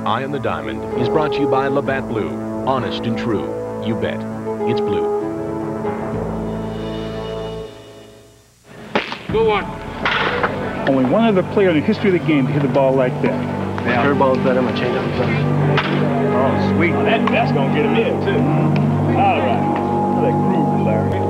Eye on the Diamond is brought to you by Labatt Blue. Honest and true. You bet. It's blue. Go on. Only one other player in the history of the game to hit the ball like that. Yeah. Curveball is better, my changeup is better. Oh, sweet. Oh, that's going to get him in, too. All right. That groove, Larry.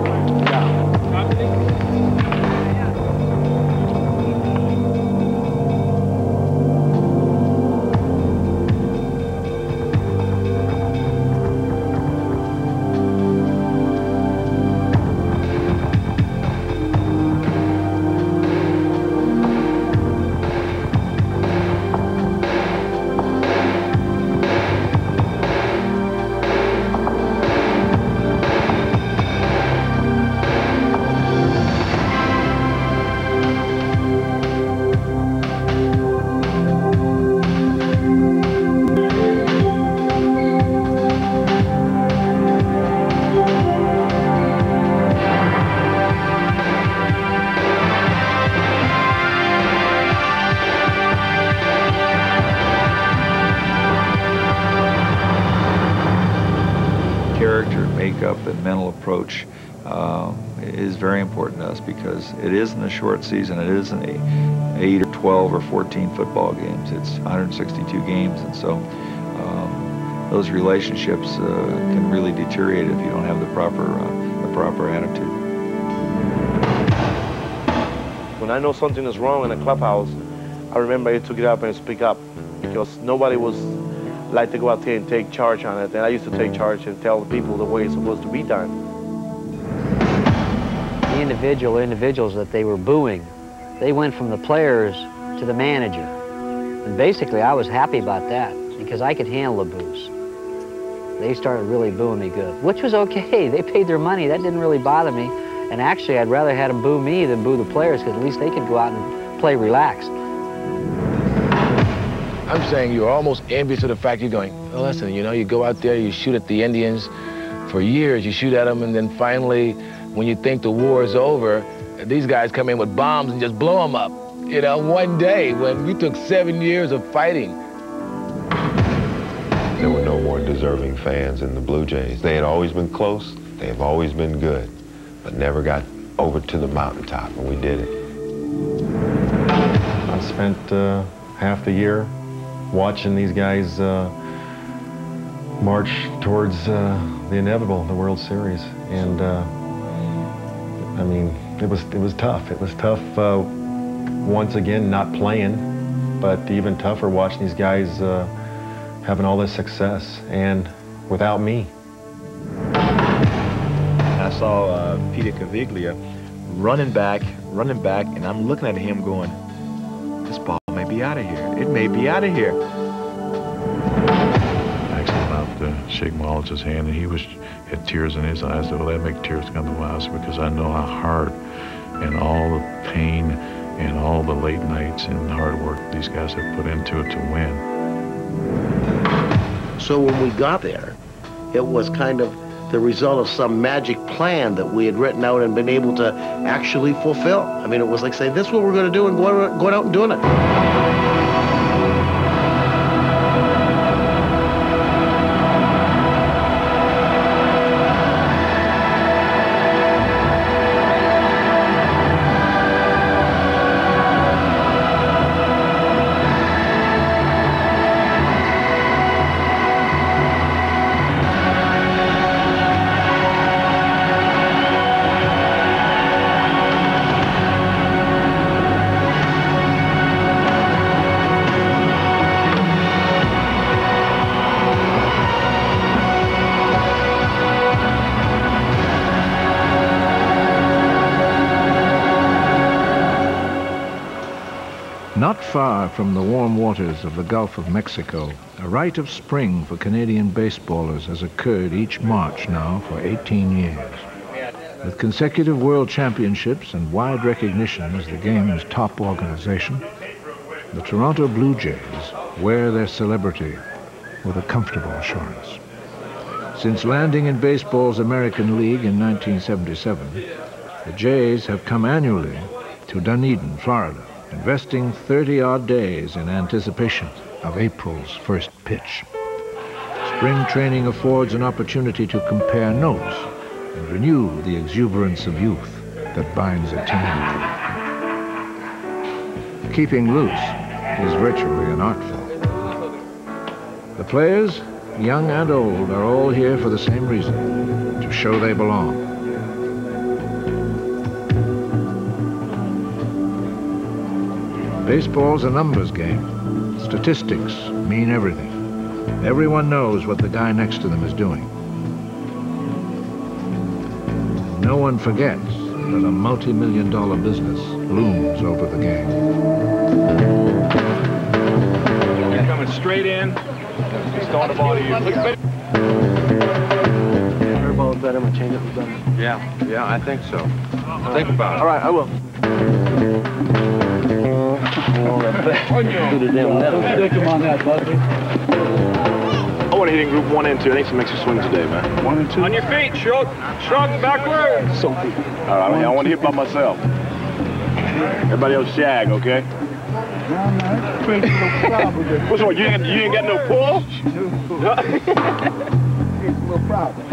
Character, makeup, and mental approach is very important to us because it isn't a short season. It isn't a 8 or 12 or 14 football games. It's 162 games, and so those relationships can really deteriorate if you don't have the proper attitude. When I know something is wrong in a clubhouse, I remember I took it up and speak up because nobody was like to go out there and take charge on it, and I used to take charge and tell the people the way it's supposed to be done. The individuals that they were booing, they went from the players to the manager. And basically, I was happy about that because I could handle the boos. They started really booing me good, which was okay. They paid their money. That didn't really bother me. And actually, I'd rather have them boo me than boo the players because at least they could go out and play relaxed. I'm saying you're almost envious of the fact you're going, well, listen, you know, you go out there, you shoot at the Indians for years, you shoot at them, and then finally, when you think the war is over, these guys come in with bombs and just blow them up. You know, one day when we took 7 years of fighting. There were no more deserving fans in the Blue Jays. They had always been close, they have always been good, but never got over to the mountaintop, and we did it. I spent half the year watching these guys march towards the inevitable, the World Series, and I mean, it was tough. It was tough once again not playing, but even tougher watching these guys having all this success and without me. I saw Peter Caviglia running back, and I'm looking at him going, this ball may be out of here. It may be out of here. I actually went out to shake Mullich's hand, and he had tears in his eyes. Well, that make tears come to my eyes because I know how hard and all the pain and all the late nights and hard work these guys have put into it to win. So when we got there, it was kind of the result of some magic plan that we had written out and been able to actually fulfill. I mean, it was like saying, this is what we're going to do, and going out and doing it. Not far from the warm waters of the Gulf of Mexico, a rite of spring for Canadian baseballers has occurred each March now for 18 years. With consecutive world championships and wide recognition as the game's top organization, the Toronto Blue Jays wear their celebrity with a comfortable assurance. Since landing in baseball's American League in 1977, the Jays have come annually to Dunedin, Florida, investing 30-odd days in anticipation of April's first pitch. Spring training affords an opportunity to compare notes and renew the exuberance of youth that binds a team. Keeping loose is virtually an art form. The players, young and old, are all here for the same reason, to show they belong. Baseball's a numbers game. Statistics mean everything. Everyone knows what the guy next to them is doing. No one forgets that a multi-million-dollar business looms over the game. You're coming straight in. Start the ball to you. Curveball's better, my changeup is better. Yeah, I think so. Think about it. All right, I will. I want to hit in group 1 and 2. I need some extra swings today, man. 1 and 2? On your feet, shrug backwards. So good. All right, I want to hit by myself. Everybody else shag, okay? What's wrong? You ain't got no pull? It's a little problem.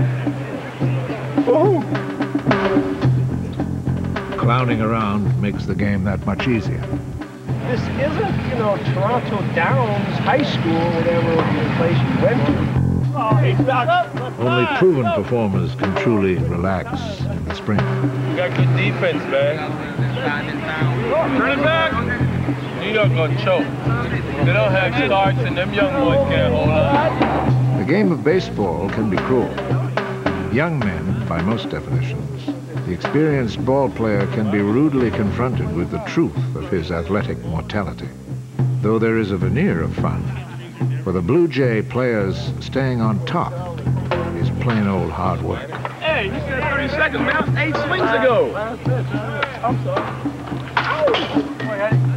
Clowning around makes the game that much easier. This isn't, Toronto Downs High School, whatever the place you went to. Only proven performers can truly relax in the spring. You got good defense, man. Turn it back. New York gonna choke. They don't have starts, and them young boys can't hold on. The game of baseball can be cruel. Young men, by most definitions, the experienced ball player can be rudely confronted with the truth of his athletic mortality. Though there is a veneer of fun, for the Blue Jay players, staying on top is plain old hard work. Hey, you said 30 seconds, man. That was 8 swings ago. I'm sorry.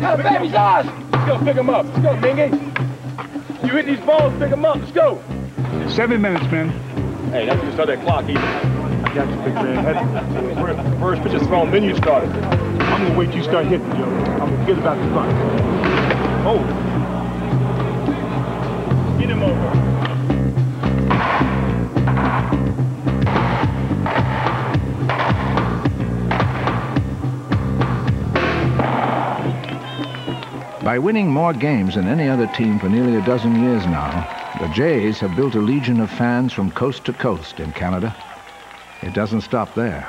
Got a baby's eyes. Let's go pick him up. Let's go, Mingy. You hit these balls, pick them up. Let's go. 7 minutes, man. Hey, that's when you start that clock, either. I got you, big man. First pitch is thrown, then you start it. I'm gonna wait till you start hitting, yo. I'm gonna forget about the fun. Oh. Get him over. By winning more games than any other team for nearly a dozen years now, the Jays have built a legion of fans from coast to coast in Canada. It doesn't stop there.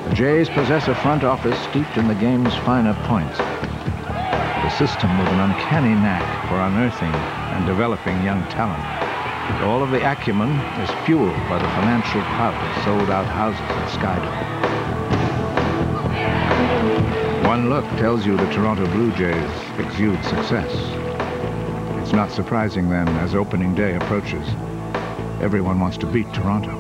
The Jays possess a front office steeped in the game's finer points. A system with an uncanny knack for unearthing and developing young talent. All of the acumen is fueled by the financial clout of sold-out houses at Skydome. One look tells you the Toronto Blue Jays exude success. It's not surprising then, as opening day approaches, everyone wants to beat Toronto.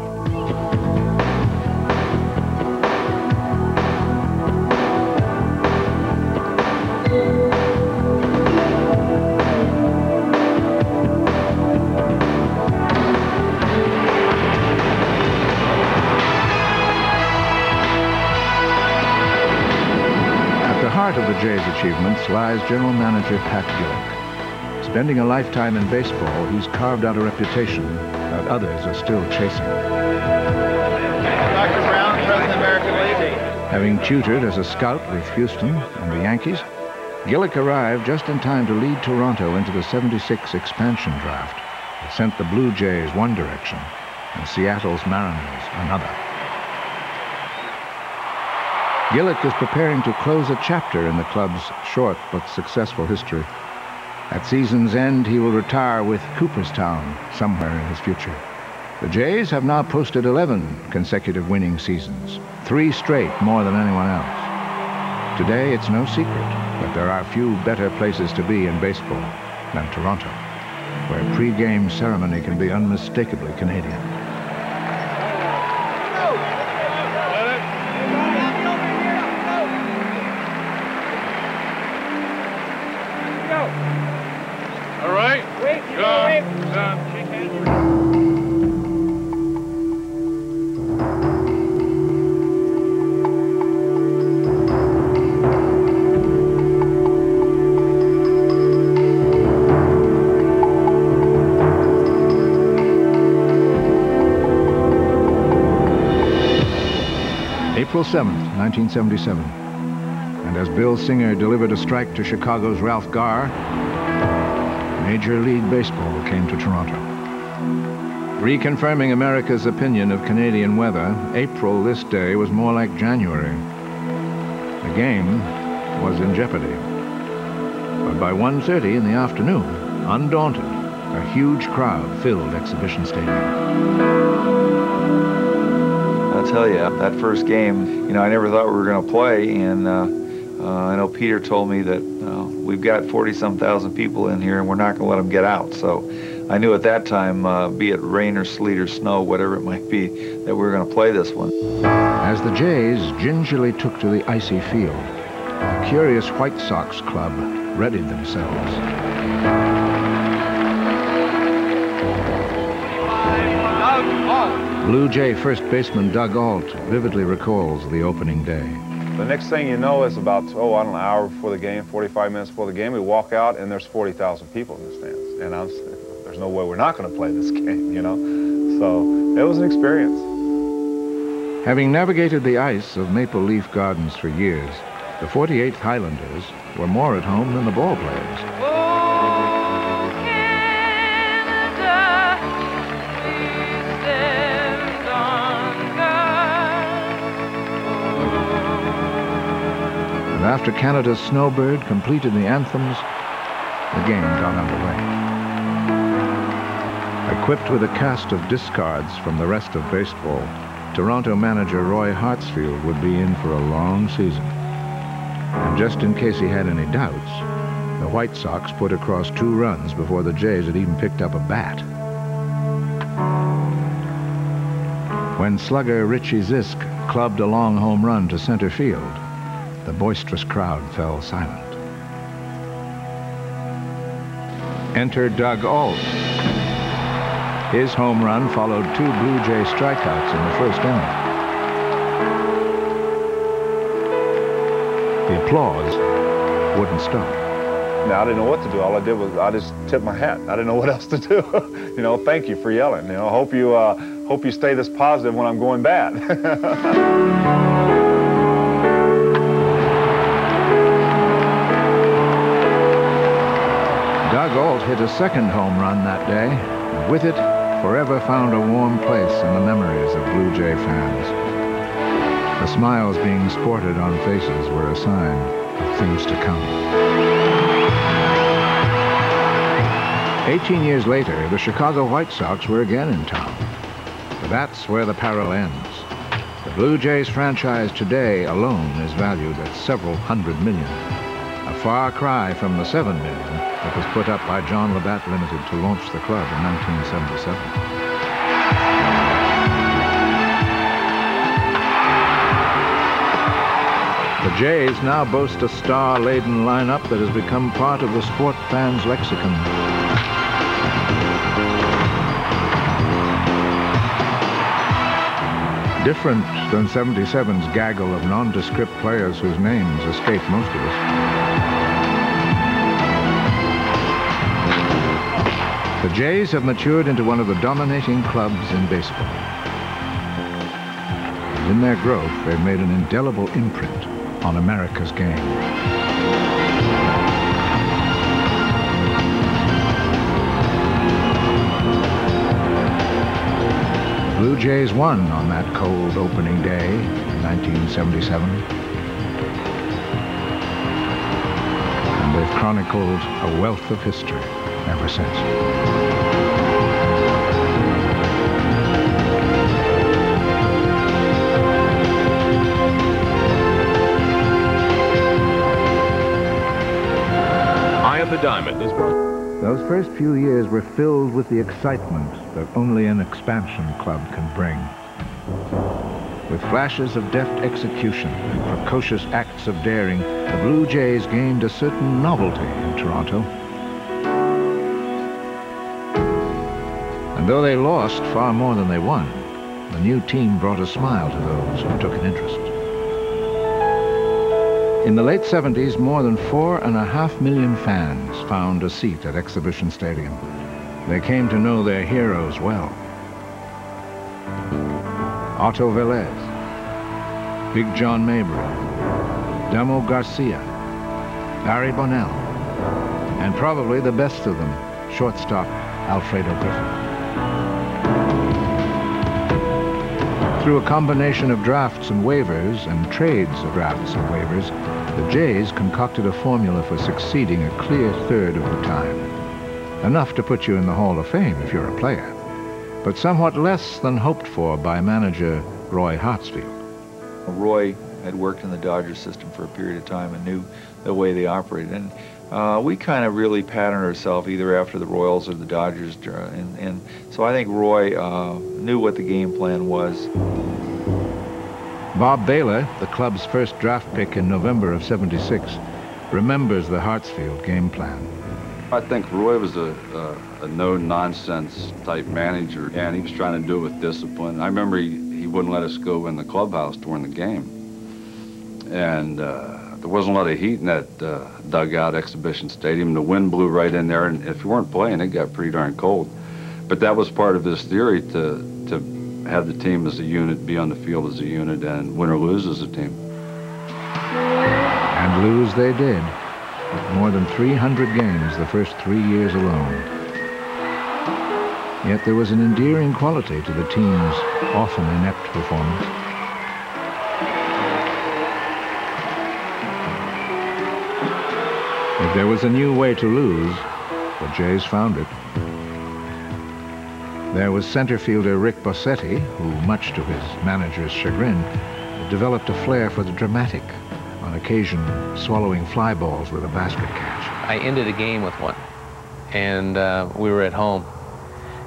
At the heart of the Jays' achievements lies General Manager Pat Gillick. Spending a lifetime in baseball, he's carved out a reputation that others are still chasing. Dr. Brown, President of the American League. Having tutored as a scout with Houston and the Yankees, Gillick arrived just in time to lead Toronto into the '76 expansion draft that sent the Blue Jays one direction and Seattle's Mariners another. Gillick is preparing to close a chapter in the club's short but successful history. At season's end, he will retire with Cooperstown somewhere in his future. The Jays have now posted 11 consecutive winning seasons, 3 straight more than anyone else. Today, it's no secret that there are few better places to be in baseball than Toronto, where pre-game ceremony can be unmistakably Canadian. All right. Wait, John. Shake hands. April 7th, 1977. And as Bill Singer delivered a strike to Chicago's Ralph Garr, Major League Baseball came to Toronto. Reconfirming America's opinion of Canadian weather, April this day was more like January. The game was in jeopardy. But by 1:30 in the afternoon, undaunted, a huge crowd filled Exhibition Stadium. I'll tell you, that first game, I never thought we were going to play, and I know Peter told me that we've got 40-some thousand people in here and we're not going to let them get out. So I knew at that time, be it rain or sleet or snow, whatever it might be, that we were going to play this one. As the Jays gingerly took to the icy field, a curious White Sox club readied themselves. Blue Jay first baseman Doug Ault vividly recalls the opening day. The next thing you know is about, I don't know, an hour before the game, 45 minutes before the game, we walk out and there's 40,000 people in the stands. And there's no way we're not going to play this game, So it was an experience. Having navigated the ice of Maple Leaf Gardens for years, the 48th Highlanders were more at home than the ball players. And after Canada's Snowbird completed the anthems, the game got underway. Equipped with a cast of discards from the rest of baseball, Toronto manager Roy Hartsfield would be in for a long season. And just in case he had any doubts, the White Sox put across 2 runs before the Jays had even picked up a bat. When slugger Richie Zisk clubbed a long home run to center field, the boisterous crowd fell silent. Enter Doug Ault. His home run followed 2 Blue Jay strikeouts in the first inning. The applause wouldn't stop. Now, I didn't know what to do. All I did was I just tipped my hat. I didn't know what else to do. Thank you for yelling. Hope you stay this positive when I'm going bad. Doug Ault hit a second home run that day, and with it, forever found a warm place in the memories of Blue Jay fans. The smiles being sported on faces were a sign of things to come. 18 years later, the Chicago White Sox were again in town. But that's where the parallel ends. The Blue Jays franchise today alone is valued at several hundred million. A far cry from the $7 million that was put up by John Labatt Limited to launch the club in 1977. The Jays now boast a star-laden lineup that has become part of the sport fan's lexicon. Different than 77's gaggle of nondescript players whose names escape most of us. The Jays have matured into one of the dominating clubs in baseball. And in their growth, they've made an indelible imprint on America's game. Blue Jays won on that cold opening day in 1977. And they've chronicled a wealth of history ever since. Eye of the Diamond is brought. Those first few years were filled with the excitement that only an expansion club can bring. With flashes of deft execution and precocious acts of daring, the Blue Jays gained a certain novelty in Toronto. And though they lost far more than they won, the new team brought a smile to those who took an interest. In the late 70s, more than 4.5 million fans found a seat at Exhibition Stadium. They came to know their heroes well. Otto Velez, Big John Mabry, Demo Garcia, Barry Bonnell, and probably the best of them, shortstop Alfredo Griffin. Through a combination of drafts and waivers and trades of drafts and waivers, the Jays concocted a formula for succeeding a clear third of the time. Enough to put you in the Hall of Fame if you're a player, but somewhat less than hoped for by manager Roy Hartsfield. Roy had worked in the Dodgers system for a period of time and knew the way they operated. And we kind of really patterned ourselves either after the Royals or the Dodgers. And so I think Roy knew what the game plan was. Bob Baylor, the club's first draft pick in November of '76, remembers the Hartsfield game plan. I think Roy was a no-nonsense type manager, and he was trying to do it with discipline. I remember he wouldn't let us go in the clubhouse during the game. And there wasn't a lot of heat in that dugout exhibition stadium. The wind blew right in there, and if you weren't playing, it got pretty darn cold. But that was part of his theory to have the team as a unit, be on the field as a unit, and win or lose as a team. And lose they did. More than 300 games the first 3 years alone. Yet there was an endearing quality to the team's often inept performance. If there was a new way to lose, the Jays found it. There was center fielder Rick Bossetti, who, much to his manager's chagrin, developed a flair for the dramatic, on occasion swallowing fly balls with a basket catch. I ended a game with one, and we were at home,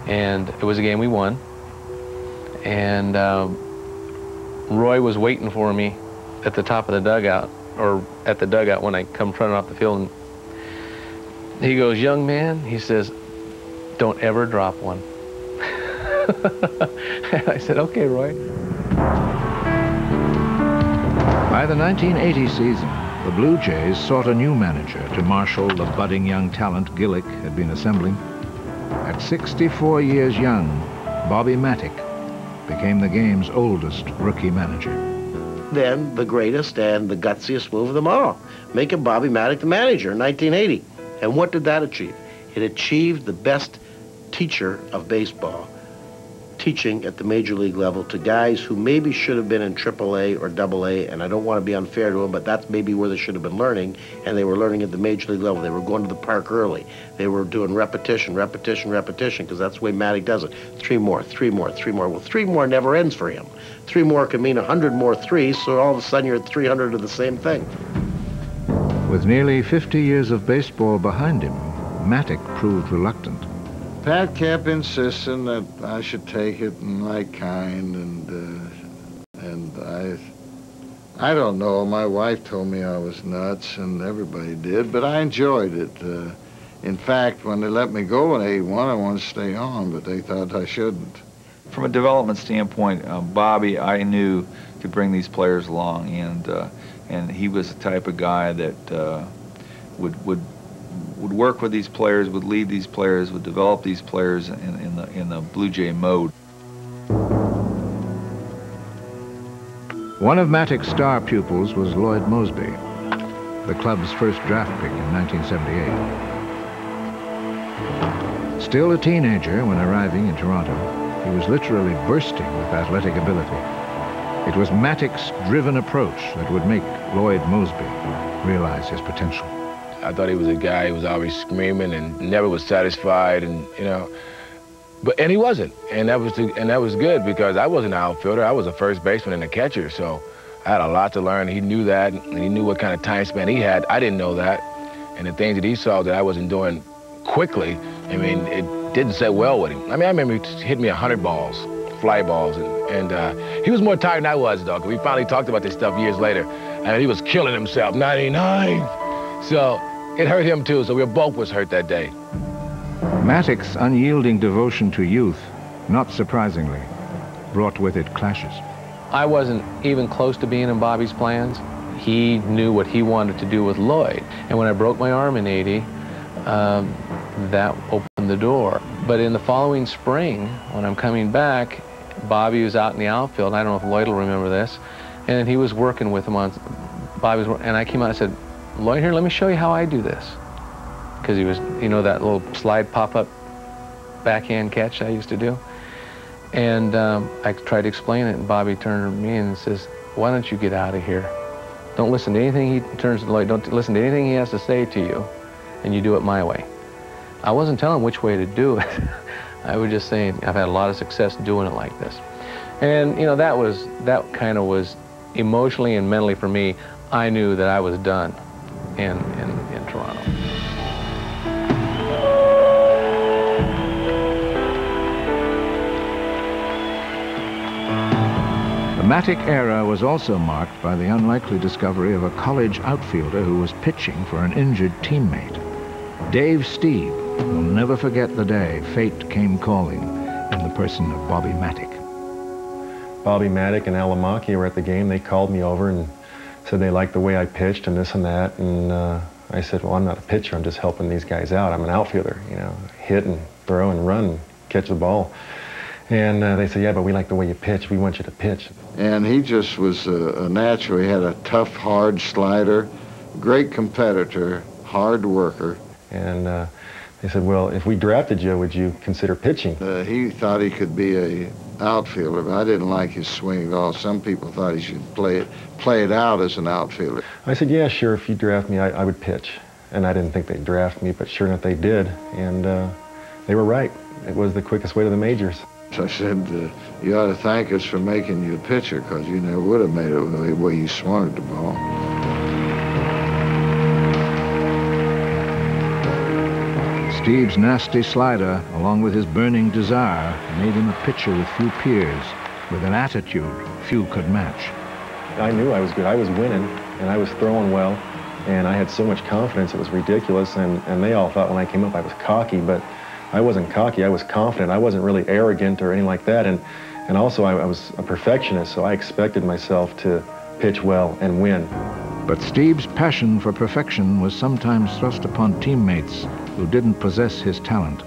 and it was a game we won, and Roy was waiting for me at the top of the dugout, or at the dugout when I come running off the field, and he goes, "Young man," he says, "don't ever drop one." And I said, "Okay, Roy." By the 1980 season, the Blue Jays sought a new manager to marshal the budding young talent Gillick had been assembling. At 64 years young, Bobby Matic became the game's oldest rookie manager. Then the greatest and the gutsiest move of them all, making Bobby Matic the manager in 1980. And what did that achieve? It achieved the best teacher of baseball, teaching at the major league level to guys who maybe should have been in AAA or AA, and I don't want to be unfair to them, but that's maybe where they should have been learning, and they were learning at the major league level. They were going to the park early. They were doing repetition, repetition, repetition, because that's the way Matic does it. 3 more, 3 more, 3 more. Well, 3 more never ends for him. 3 more can mean 100 more threes, so all of a sudden you're at 300 of the same thing. With nearly 50 years of baseball behind him, Matic proved reluctant. Pat kept insisting that I should take it in my kind, and I don't know. My wife told me I was nuts, and everybody did, but I enjoyed it. In fact, when they let me go in '81, I wanted to stay on, but they thought I shouldn't. From a development standpoint, Bobby, I knew, could bring these players along, and he was the type of guy that would work with these players, would lead these players, would develop these players in the Blue Jay mode. One of Matic's star pupils was Lloyd Mosby, the club's first draft pick in 1978. Still a teenager when arriving in Toronto, he was literally bursting with athletic ability. It was Matic's driven approach that would make Lloyd Mosby realize his potential. I thought he was a guy who was always screaming and never was satisfied, and and he wasn't, and that was good because I wasn't an outfielder. I was a first baseman and a catcher, so I had a lot to learn. He knew that, and he knew what kind of time span he had. I didn't know that, and the things that he saw that I wasn't doing quickly, I mean, it didn't sit well with him. I mean, I remember he hit me 100 balls, fly balls, and he was more tired than I was, though. We finally talked about this stuff years later, and he was killing himself, 99. So it hurt him too, so we both was hurt that day. Matic's unyielding devotion to youth, not surprisingly, brought with it clashes. I wasn't even close to being in Bobby's plans. He knew what he wanted to do with Lloyd. And when I broke my arm in '80, that opened the door. But in the following spring, when I'm coming back, Bobby was out in the outfield, and I don't know if Lloyd will remember this, And he was working with him on, Bobby was, and I came out and said, Lloyd, here, let me show you how I do this. Because he was, you know, that little slide pop-up backhand catch I used to do. And I tried to explain it, and Bobby turned to me and says, why don't you get out of here? Don't listen to anything he turns to Lloyd, don't listen to anything he has to say to you, and you do it my way. I wasn't telling him which way to do it. I was just saying, I've had a lot of success doing it like this. And, you know, that kind of was emotionally and mentally for me, I knew that I was done in Toronto. The Matic era was also marked by the unlikely discovery of a college outfielder who was pitching for an injured teammate. Dave Steeb will never forget the day fate came calling in the person of Bobby Matic. Bobby Matic and Alamaki were at the game. They called me over and said they liked the way I pitched and this and that. And I said, well, I'm not a pitcher. I'm just helping these guys out. I'm an outfielder, you know, hit and throw and run and catch the ball. And they said, yeah, but we like the way you pitch. We want you to pitch. And he just was a natural. He had a tough, hard slider, great competitor, hard worker. And they said, well, if we drafted you, would you consider pitching? He thought he could be a outfielder, but I didn't like his swing at all. Some people thought he should play it out as an outfielder. I said, yeah, sure, if you draft me, I would pitch. And I didn't think they'd draft me, but sure enough, they did. And they were right. It was the quickest way to the majors. So I said, you ought to thank us for making you a pitcher, because you never would have made it the way you swung at the ball. Steve's nasty slider, along with his burning desire, made him a pitcher with few peers, with an attitude few could match. I knew I was good. I was winning, and I was throwing well, and I had so much confidence, it was ridiculous, and they all thought when I came up I was cocky, but I wasn't cocky, I was confident. I wasn't really arrogant or anything like that, and also I was a perfectionist, so I expected myself to pitch well and win. But Steve's passion for perfection was sometimes thrust upon teammates who didn't possess his talent.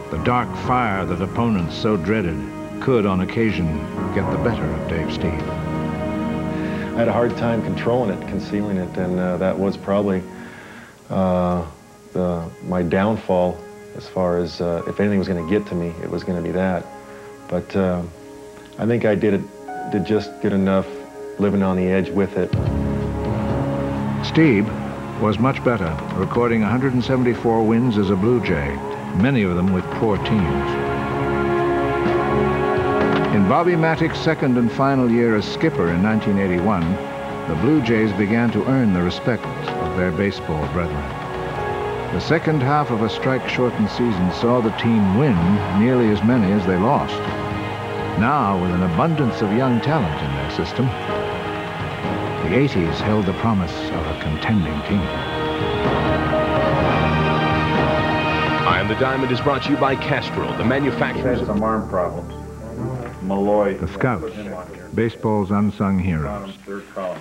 The dark fire that opponents so dreaded could, on occasion, get the better of Dave Steeb. I had a hard time controlling it, concealing it, and that was probably my downfall as far as if anything was going to get to me, it was going to be that. But I think I did just good enough living on the edge with it. Steeb was much better, recording 174 wins as a Blue Jay, many of them with poor teams. In Bobby Matic's second and final year as skipper in 1981, the Blue Jays began to earn the respect of their baseball brethren. The second half of a strike-shortened season saw the team win nearly as many as they lost. Now, with an abundance of young talent in their system, the 80s held the promise of a contending team. Eye on the Diamond is brought to you by Castrol, the manufacturers of... some arm problems. Malloy. The Scouts, baseball's unsung heroes. Third column.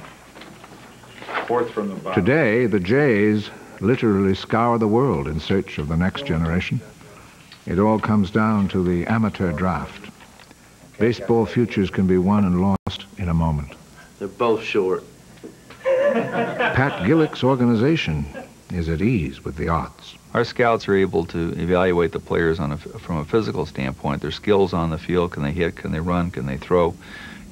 Fourth from the bottom. Today, the Jays literally scour the world in search of the next generation. It all comes down to the amateur draft. Baseball futures can be won and lost in a moment. They're both short. Pat Gillick's organization is at ease with the odds. Our scouts are able to evaluate the players from a physical standpoint. Their skills on the field, can they hit, can they run, can they throw,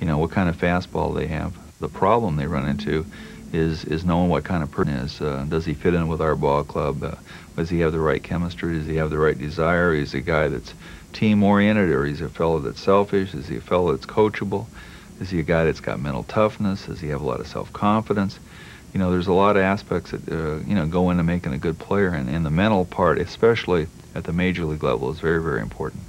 you know, what kind of fastball they have. The problem they run into is knowing what kind of person is. Does he fit in with our ball club? Does he have the right chemistry? Does he have the right desire? Is he a guy that's team-oriented, or is he a fellow that's selfish? Is he a fellow that's coachable? Is he a guy that's got mental toughness? Does he have a lot of self-confidence? You know, there's a lot of aspects that, you know, go into making a good player, and the mental part, especially at the major league level, is very, very important.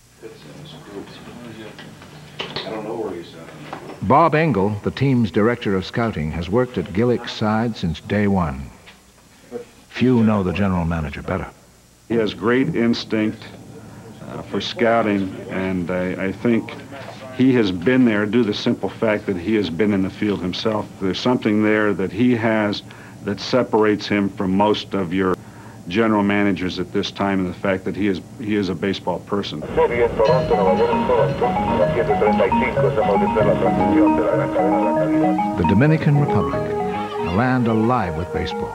Bob Engel, the team's director of scouting, has worked at Gillick's side since day one. Few know the general manager better. He has great instinct for scouting, and I think he has been there due to the simple fact that he has been in the field himself. There's something there that he has that separates him from most of your general managers at this time, and the fact that he is a baseball person. The Dominican Republic, a land alive with baseball.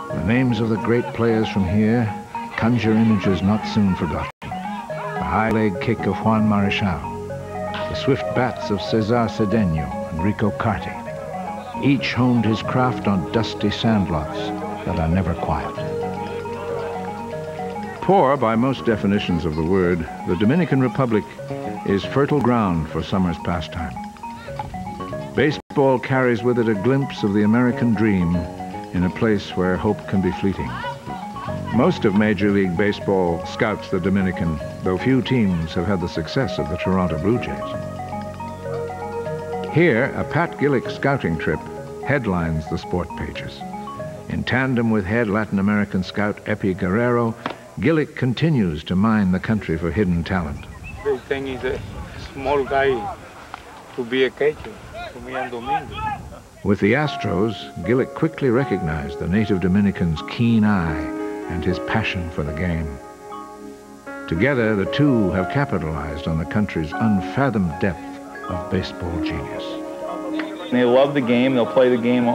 The names of the great players from here conjure images not soon forgotten. The high leg kick of Juan Marichal, the swift bats of Cesar Cedeno and Rico Carti. Each honed his craft on dusty sandlots that are never quiet. Poor by most definitions of the word, the Dominican Republic is fertile ground for summer's pastime. Baseball carries with it a glimpse of the American dream in a place where hope can be fleeting. Most of Major League Baseball scouts the Dominican, though few teams have had the success of the Toronto Blue Jays. Here, a Pat Gillick scouting trip headlines the sport pages. In tandem with head Latin American scout Epi Guerrero, Gillick continues to mine the country for hidden talent. The thing is a small guy to be a catcher, for me and Domingo. With the Astros, Gillick quickly recognized the native Dominican's keen eye and his passion for the game. Together, the two have capitalized on the country's unfathomed depth of baseball genius. They love the game. They'll play the game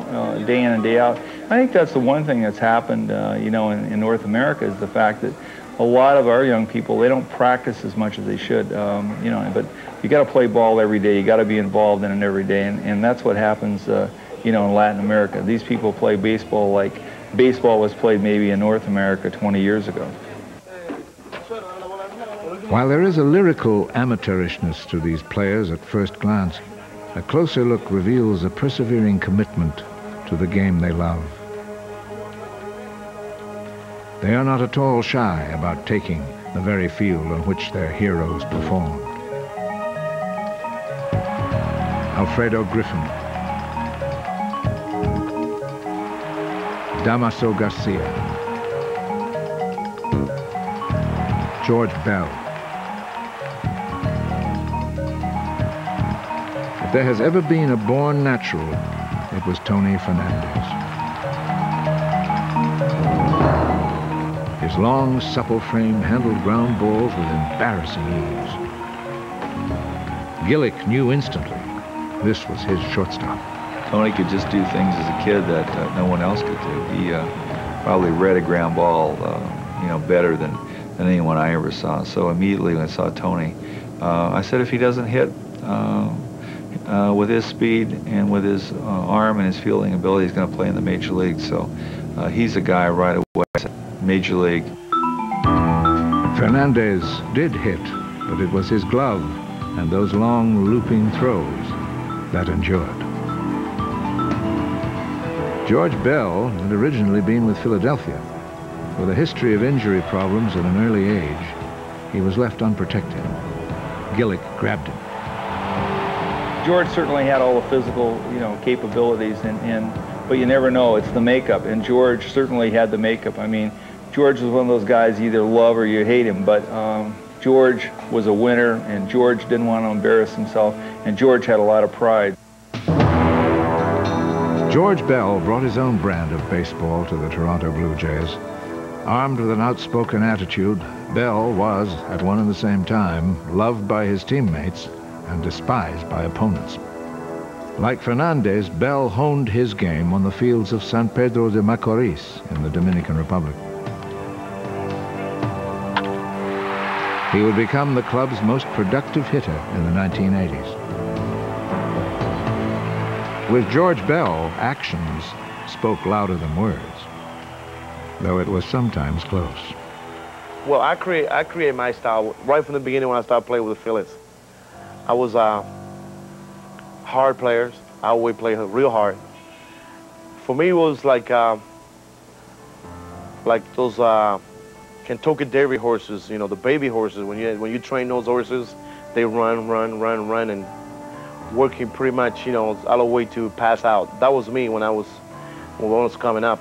day in and day out. I think that's the one thing that's happened, you know, in North America is the fact that a lot of our young people, they don't practice as much as they should, you know, but you got to play ball every day. You got to be involved in it every day, and that's what happens, you know, in Latin America. These people play baseball like baseball was played maybe in North America 20 years ago. While there is a lyrical amateurishness to these players at first glance, a closer look reveals a persevering commitment to the game they love. They are not at all shy about taking the very field on which their heroes performed. Alfredo Griffin, Damaso Garcia, George Bell. If there has ever been a born natural, it was Tony Fernandez. His long, supple frame handled ground balls with embarrassing ease. Gillick knew instantly this was his shortstop. Tony could just do things as a kid that no one else could do. He probably read a ground ball, you know, better than anyone I ever saw. So immediately when I saw Tony, I said if he doesn't hit with his speed and with his arm and his fielding ability, he's going to play in the major league. So he's a guy right away. Major league. Fernandez did hit, but it was his glove and those long looping throws that endured. George Bell had originally been with Philadelphia. With a history of injury problems at an early age, he was left unprotected. Gillick grabbed him. George certainly had all the physical, you know, capabilities, but you never know. It's the makeup, and George certainly had the makeup. I mean, George was one of those guys you either love or you hate him, but George was a winner, and George didn't want to embarrass himself, and George had a lot of pride. George Bell brought his own brand of baseball to the Toronto Blue Jays. Armed with an outspoken attitude, Bell was, at one and the same time, loved by his teammates and despised by opponents. Like Fernandez, Bell honed his game on the fields of San Pedro de Macorís in the Dominican Republic. He would become the club's most productive hitter in the 1980s. With George Bell, actions spoke louder than words, though it was sometimes close. Well, I create my style right from the beginning when I started playing with the Phillies. I was hard players. I always play real hard. For me, it was like those Kentucky Derby horses, you know, the baby horses. When you train those horses, they run, and working pretty much, you know, all the way to pass out. That was me when I was coming up.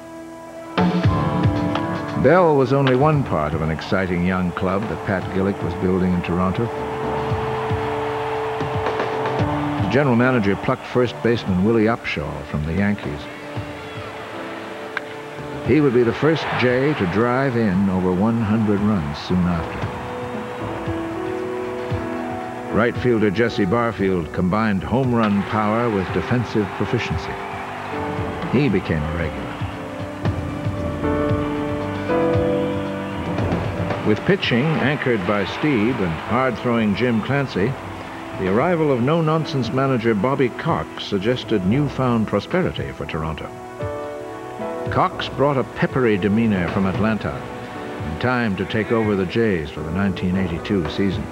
Bell was only one part of an exciting young club that Pat Gillick was building in Toronto. The general manager plucked first baseman Willie Upshaw from the Yankees. He would be the first Jay to drive in over 100 runs soon after. Right fielder Jesse Barfield combined home run power with defensive proficiency. He became a regular. With pitching anchored by Steve and hard-throwing Jim Clancy, the arrival of no-nonsense manager Bobby Cox suggested newfound prosperity for Toronto. Cox brought a peppery demeanor from Atlanta in time to take over the Jays for the 1982 season.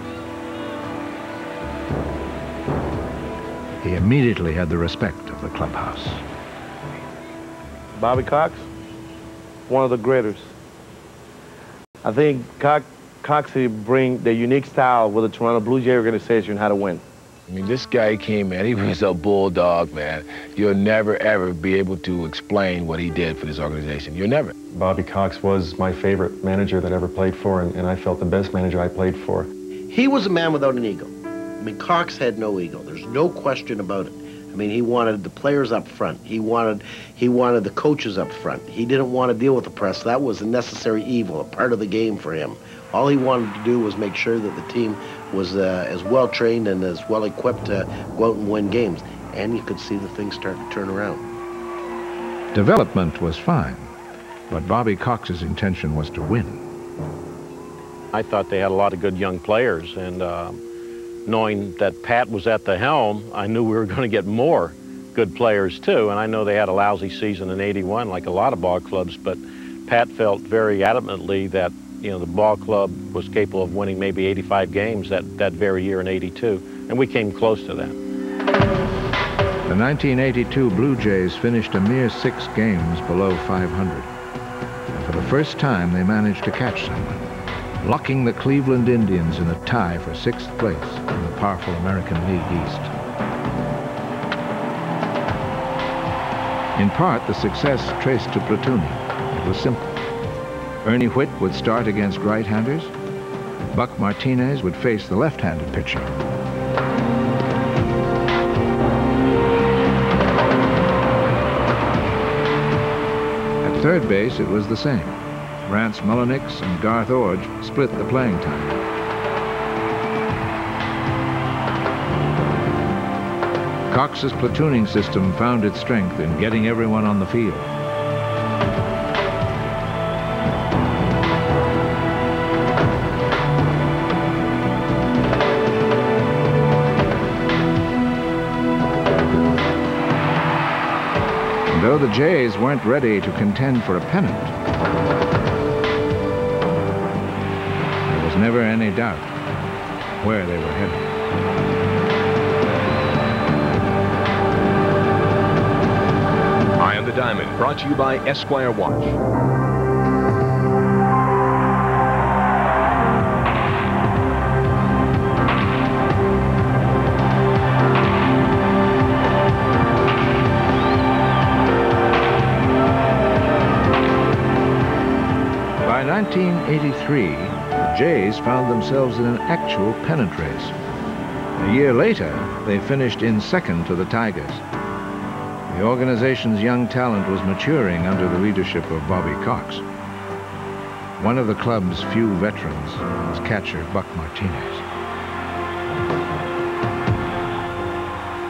He immediately had the respect of the clubhouse. Bobby Cox, one of the greatest. I think Cox bring the unique style with the Toronto Blue Jay organization how to win. I mean, this guy came, man, he was a bulldog, man. You'll never, ever be able to explain what he did for this organization. You'll never. Bobby Cox was my favorite manager that I ever played for, and I felt the best manager I played for. He was a man without an ego. I mean, Cox had no ego. There's no question about it. I mean, he wanted the players up front. He wanted the coaches up front. He didn't want to deal with the press. That was a necessary evil, a part of the game for him. All he wanted to do was make sure that the team was as well trained and as well equipped to go out and win games. And you could see the things start to turn around. Development was fine, but Bobby Cox's intention was to win. I thought they had a lot of good young players, and knowing that Pat was at the helm, I knew we were going to get more good players too. And I know they had a lousy season in '81, like a lot of ball clubs, but Pat felt very adamantly that, you know, the ball club was capable of winning maybe 85 games that very year in '82, and we came close to that. The 1982 Blue Jays finished a mere 6 games below 500. And for the first time, they managed to catch someone, locking the Cleveland Indians in a tie for 6th place in the powerful American League East. In part, the success traced to platooning. It was simple. Ernie Whitt would start against right-handers. Buck Martinez would face the left-handed pitcher. At third base, it was the same. Rance Mullenix and Garth Orge split the playing time. Cox's platooning system found its strength in getting everyone on the field. And though the Jays weren't ready to contend for a pennant, there was never any doubt where they were headed. Eye on the Diamond, brought to you by Esquire Watch. By 1983, the Jays found themselves in an actual pennant race. A year later, they finished in second to the Tigers. The organization's young talent was maturing under the leadership of Bobby Cox. One of the club's few veterans was catcher Buck Martinez.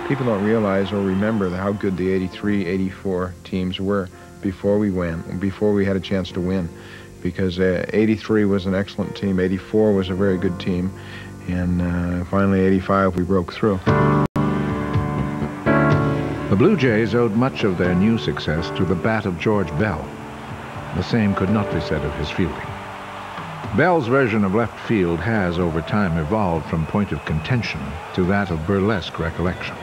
People don't realize or remember how good the '83, '84 teams were before we had a chance to win. Because '83 was an excellent team, '84 was a very good team, and finally '85 we broke through. The Blue Jays owed much of their new success to the bat of George Bell. The same could not be said of his fielding. Bell's version of left field has, over time, evolved from point of contention to that of burlesque recollection.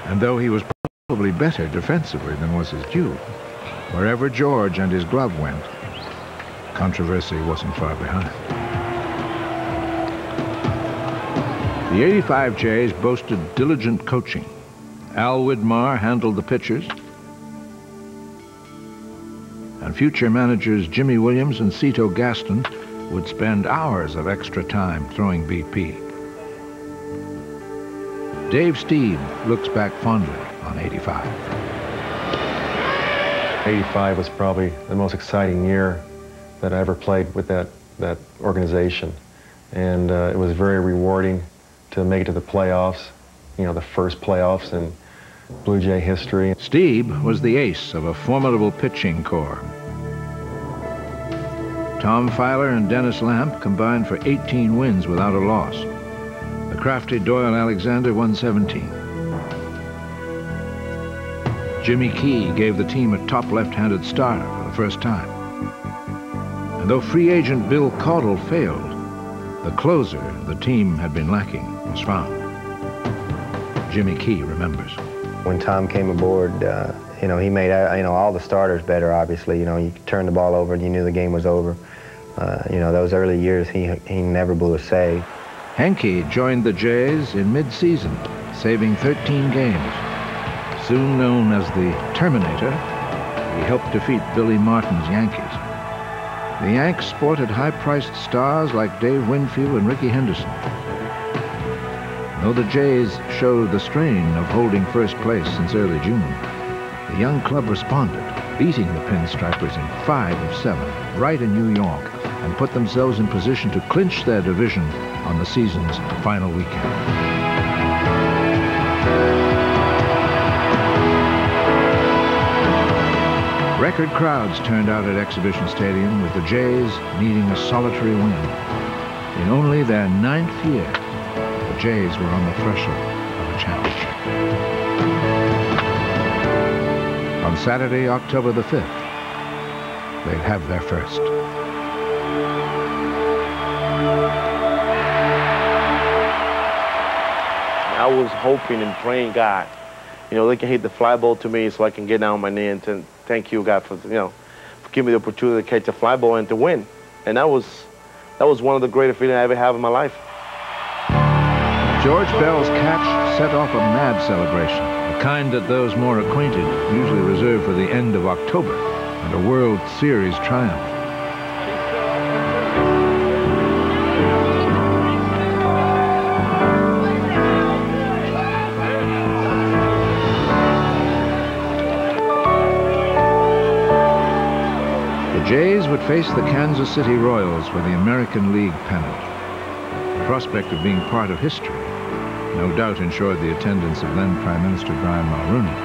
And though he was probably better defensively than was his due, wherever George and his glove went, controversy wasn't far behind. The '85 Jays boasted diligent coaching. Al Widmar handled the pitchers, and future managers Jimmy Williams and Cito Gaston would spend hours of extra time throwing BP. Dave Steed looks back fondly on '85. '85 was probably the most exciting year that I ever played with that organization. And it was very rewarding to make it to the playoffs, you know, the first playoffs in Blue Jay history. Steve was the ace of a formidable pitching corps. Tom Filer and Dennis Lamp combined for 18 wins without a loss. The crafty Doyle Alexander won 17. Jimmy Key gave the team a top left-handed starter for the first time. And though free agent Bill Caudle failed, the closer the team had been lacking was found. Jimmy Key remembers. When Tom came aboard, you know, he made all the starters better, obviously. You know, you turned the ball over and you knew the game was over. You know, those early years, he never blew a save. Henke joined the Jays in mid-season, saving 13 games. Soon known as the Terminator, he helped defeat Billy Martin's Yankees. The Yanks sported high-priced stars like Dave Winfield and Ricky Henderson. Though the Jays showed the strain of holding first place since early June, the young club responded, beating the Pinstripers in 5 of 7, right in New York, and put themselves in position to clinch their division on the season's final weekend. Record crowds turned out at Exhibition Stadium, with the Jays needing a solitary win. In only their 9th year, the Jays were on the threshold of a championship. On Saturday, October the 5th, they'd have their first. I was hoping and praying, God, you know, they can hit the fly ball to me so I can get down on my knee and thank you, God, for, you know, for giving me the opportunity to catch a fly ball and to win. And that was one of the greatest feelings I ever have in my life. George Bell's catch set off a mad celebration, the kind that those more acquainted usually reserve for the end of October and a World Series triumph. The Jays would face the Kansas City Royals for the American League pennant. The prospect of being part of history no doubt ensured the attendance of then Prime Minister Brian Mulroney.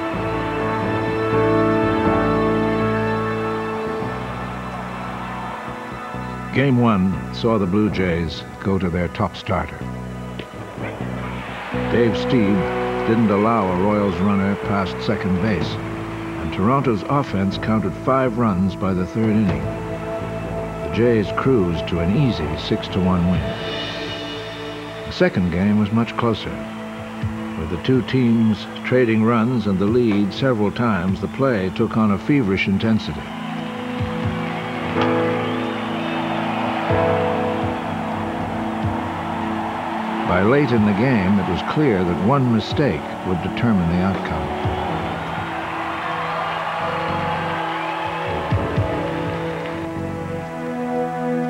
Game 1 saw the Blue Jays go to their top starter. Dave Stieb didn't allow a Royals runner past second base, and Toronto's offense counted 5 runs by the 3rd inning. The Jays cruised to an easy 6-1 win. The second game was much closer. With the two teams trading runs and the lead several times, the play took on a feverish intensity. By late in the game, it was clear that one mistake would determine the outcome.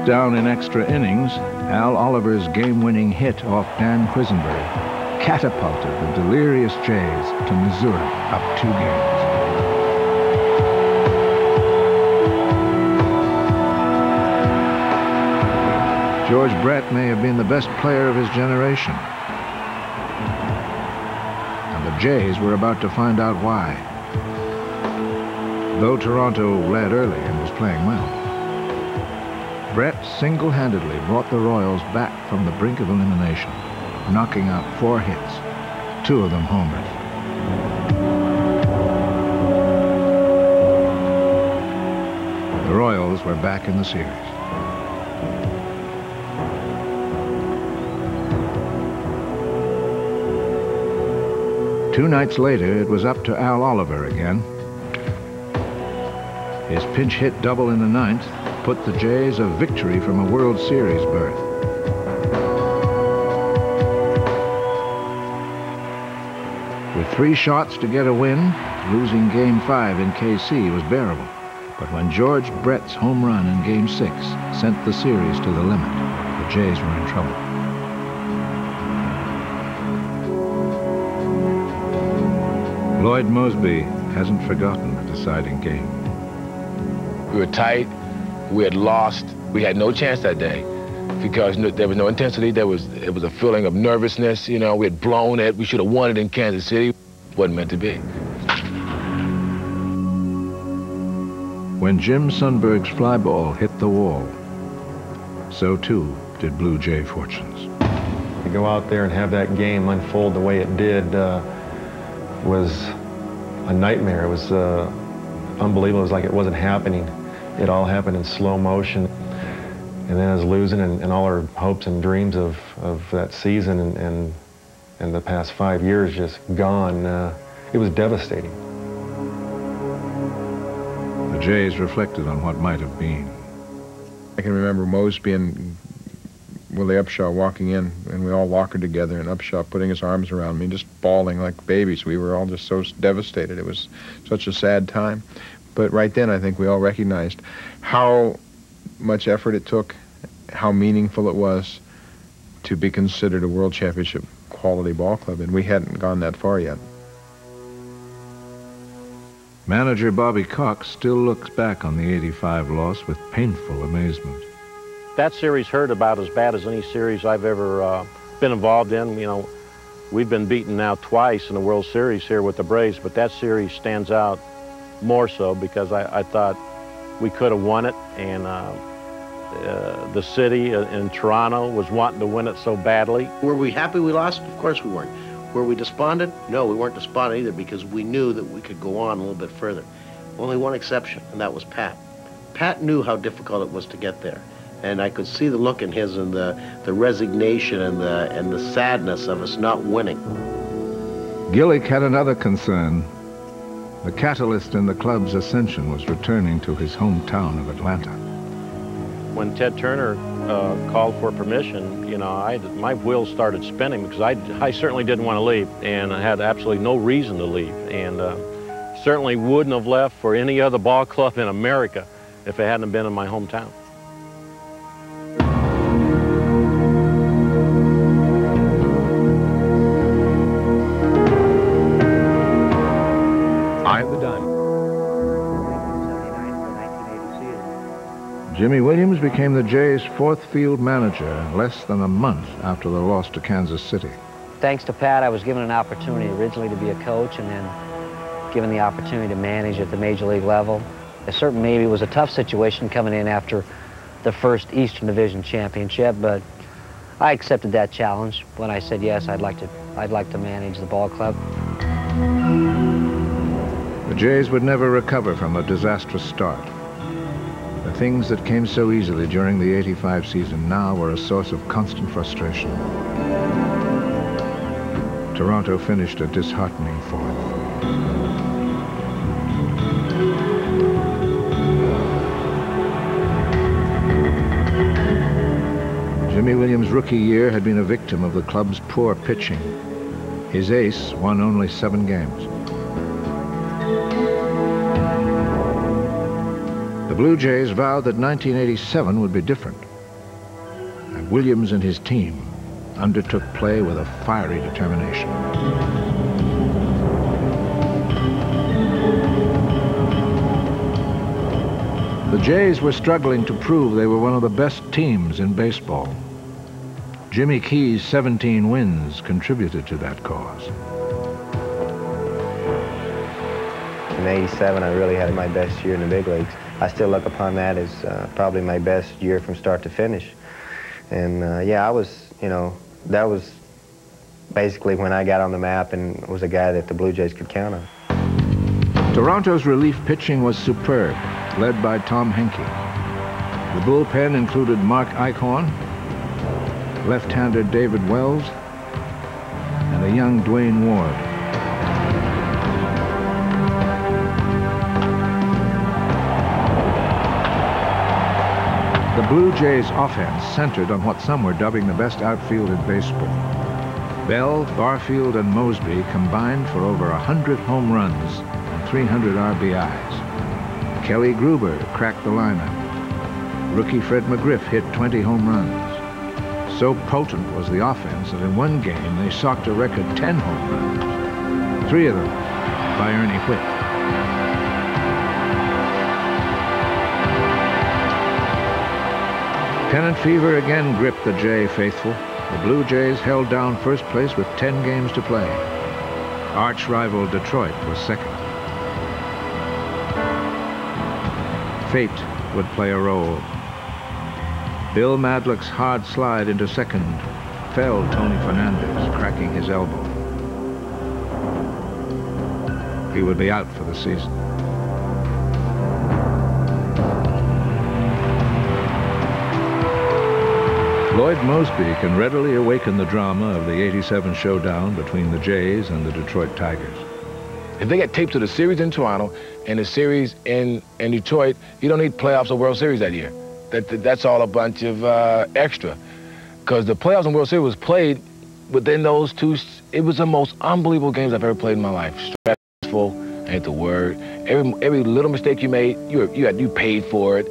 Down in extra innings, Al Oliver's game-winning hit off Dan Quisenberry catapulted the delirious Jays to Missouri, up 2 games. George Brett may have been the best player of his generation, and the Jays were about to find out why. Though Toronto led early and was playing well, Brett single-handedly brought the Royals back from the brink of elimination, knocking out 4 hits, 2 of them homers. The Royals were back in the series. Two nights later, it was up to Al Oliver again. His pinch hit double in the 9th put the Jays a victory from a World Series berth. With 3 shots to get a win, losing Game 5 in KC was bearable. But when George Brett's home run in Game 6 sent the series to the limit, the Jays were in trouble. Lloyd Mosby hasn't forgotten the deciding game. We were tight. We had lost. We had no chance that day because there was no intensity. It was a feeling of nervousness. You know, we had blown it. We should have won it in Kansas City. It wasn't meant to be. When Jim Sundberg's fly ball hit the wall, so too did Blue Jay fortunes. To go out there and have that game unfold the way it did was a nightmare. It was unbelievable. It was like it wasn't happening. It all happened in slow motion. And then I was losing, and all our hopes and dreams of that season and the past 5 years just gone. It was devastating. The Jays reflected on what might have been. I can remember Mosby and Willie Upshaw walking in, and we all lockered together, and Upshaw putting his arms around me, just bawling like babies. We were all just so devastated. It was such a sad time. But right then, I think we all recognized how much effort it took, how meaningful it was to be considered a World Championship quality ball club, and we hadn't gone that far yet. Manager Bobby Cox still looks back on the '85 loss with painful amazement. That series hurt about as bad as any series I've ever been involved in. You know, we've been beaten now twice in the World Series here with the Braves, but that series stands out more so because I thought we could have won it, and the city in Toronto was wanting to win it so badly. Were we happy we lost? Of course we weren't. Were we despondent? No, we weren't despondent either because we knew that we could go on a little bit further. Only one exception, and that was Pat. Pat knew how difficult it was to get there. And I could see the look in his and the resignation and the sadness of us not winning. Gillick had another concern. The catalyst in the club's ascension was returning to his hometown of Atlanta. When Ted Turner called for permission, you know, my wheels started spinning because I certainly didn't want to leave, and I had absolutely no reason to leave, and certainly wouldn't have left for any other ball club in America if it hadn't been in my hometown. Jimmy Williams became the Jays' fourth field manager less than a month after the loss to Kansas City. Thanks to Pat, I was given an opportunity originally to be a coach and then given the opportunity to manage at the major league level. It certainly maybe was a tough situation coming in after the first Eastern Division championship, but I accepted that challenge when I said yes, I'd like to manage the ball club. The Jays would never recover from the disastrous start. The things that came so easily during the '85 season now were a source of constant frustration. Toronto finished a disheartening fourth. Jimmy Williams' rookie year had been a victim of the club's poor pitching. His ace won only 7 games. The Blue Jays vowed that 1987 would be different. And Williams and his team undertook play with a fiery determination. The Jays were struggling to prove they were one of the best teams in baseball. Jimmy Key's 17 wins contributed to that cause. In '87, I really had my best year in the big leagues. I still look upon that as probably my best year from start to finish. And yeah, I was, you know, that was basically when I got on the map and was a guy that the Blue Jays could count on. Toronto's relief pitching was superb, led by Tom Henke. The bullpen included Mark Eichhorn, left-hander David Wells, and a young Dwayne Ward. The Blue Jays' offense centered on what some were dubbing the best outfield in baseball. Bell, Barfield, and Mosby combined for over 100 home runs and 300 RBIs. Kelly Gruber cracked the lineup. Rookie Fred McGriff hit 20 home runs. So potent was the offense that in one game they socked a record 10 home runs, 3 of them by Ernie Whitt. Pennant fever again gripped the Jay faithful. The Blue Jays held down first place with 10 games to play. Arch rival Detroit was second. Fate would play a role. Bill Madlock's hard slide into second felled Tony Fernandez, cracking his elbow. He would be out for the season. Lloyd Mosby can readily awaken the drama of the '87 showdown between the Jays and the Detroit Tigers. If they get taped to the series in Toronto and the series in Detroit, you don't need playoffs or World Series that year. That's all a bunch of extra. Because the playoffs and World Series was played within those two. It was the most unbelievable games I've ever played in my life. Stressful, ain't the word. Every little mistake you made, you paid for it.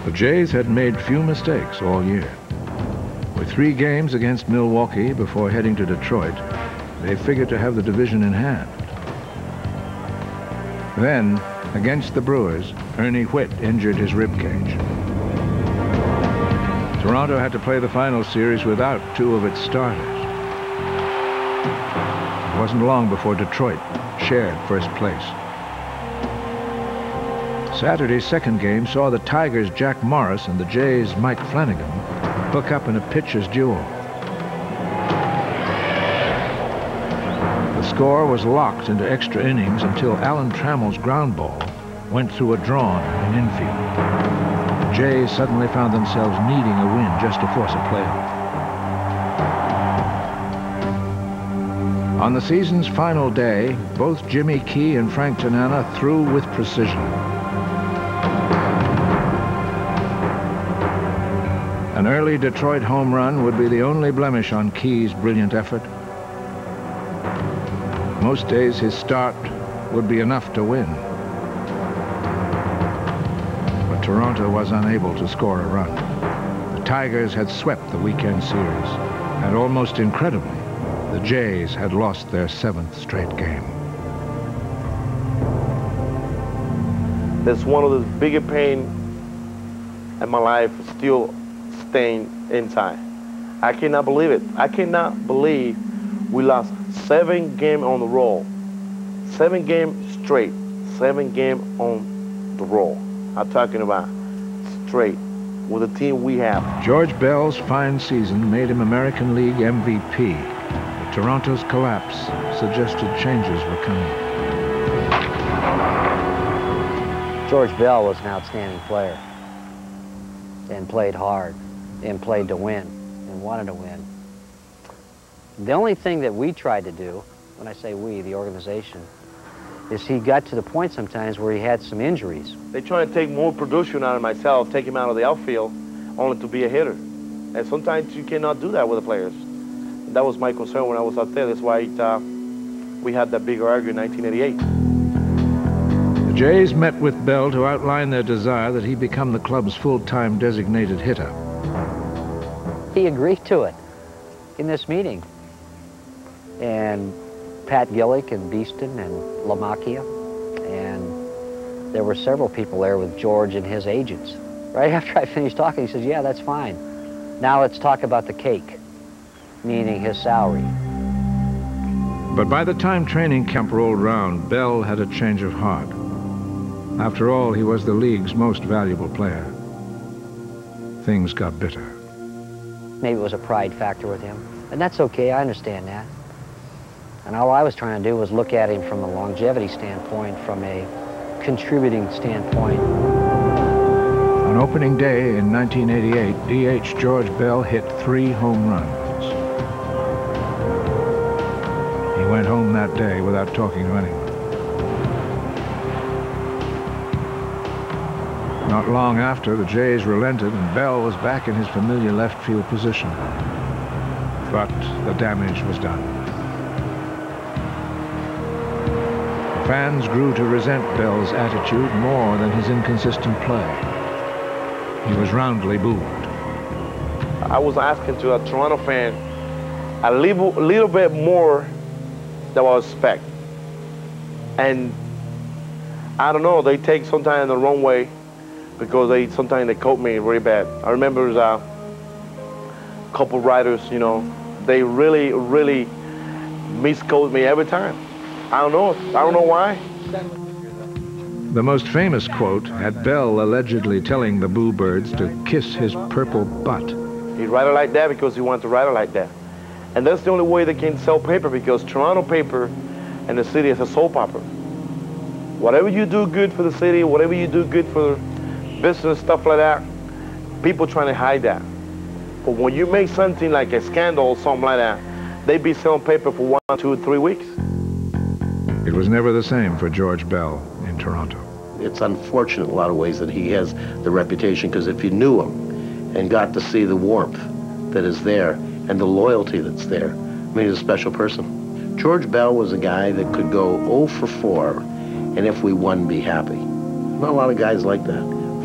The Jays had made few mistakes all year. With 3 games against Milwaukee before heading to Detroit, they figured to have the division in hand. Then, against the Brewers, Ernie Whitt injured his rib cage. Toronto had to play the final series without 2 of its starters. It wasn't long before Detroit shared first place. Saturday's second game saw the Tigers' Jack Morris and the Jays' Mike Flanagan hook up in a pitcher's duel. The score was locked into extra innings until Alan Trammell's ground ball went through a drawn in infield. The Jays suddenly found themselves needing a win just to force a playoff. On the season's final day, both Jimmy Key and Frank Tanana threw with precision. An early Detroit home run would be the only blemish on Key's brilliant effort. Most days his start would be enough to win. But Toronto was unable to score a run. The Tigers had swept the weekend series, and almost incredibly, the Jays had lost their 7th straight game. That's one of the biggest pain in my life, still staying inside. I cannot believe it. I cannot believe we lost 7 games on the roll. 7 games straight. 7 games on the roll. I'm talking about straight with the team we have. George Bell's fine season made him American League MVP. But Toronto's collapse suggested changes were coming. George Bell was an outstanding player and played hard and played to win and wanted to win. The only thing that we tried to do, when I say we, the organization, is he got to the point sometimes where he had some injuries. They try to take more production out of myself, take him out of the outfield, only to be a hitter. And sometimes you cannot do that with the players. And that was my concern when I was out there. That's why we had that bigger argument in 1988. The Jays met with Bell to outline their desire that he become the club's full-time designated hitter. He agreed to it in this meeting. And Pat Gillick and Beeston and Lamacchia, and there were several people there with George and his agents. Right after I finished talking, he says, yeah, that's fine. Now let's talk about the cake, meaning his salary. But by the time training camp rolled round, Bell had a change of heart. After all, he was the league's most valuable player. Things got bitter. Maybe it was a pride factor with him, and that's okay, I understand that. And all I was trying to do was look at him from a longevity standpoint, from a contributing standpoint. On opening day in 1988, DH George Bell hit 3 home runs. He went home that day without talking to anyone. Not long after, the Jays relented and Bell was back in his familiar left field position. But the damage was done. Fans grew to resent Bell's attitude more than his inconsistent play. He was roundly booed. I was asking to a Toronto fan a little bit more than I expect. And I don't know, they take sometimes the wrong way because sometimes they coat me really bad. I remember a couple writers, you know, they really misquote me every time. I don't know why. The most famous quote had Bell allegedly telling the Bluebirds to kiss his purple butt. He write it like that because he wanted to write it like that. And that's the only way they can sell paper, because Toronto paper and the city is a soap opera. Whatever you do good for the city, whatever you do good for business, stuff like that, people trying to hide that. But when you make something like a scandal or something like that, they be selling paper for 1, 2, 3 weeks. It was never the same for George Bell in Toronto. It's unfortunate in a lot of ways that he has the reputation, because if you knew him and got to see the warmth that is there and the loyalty that's there, I mean, he's a special person. George Bell was a guy that could go 0 for 4, and if we won, be happy. Not a lot of guys like that.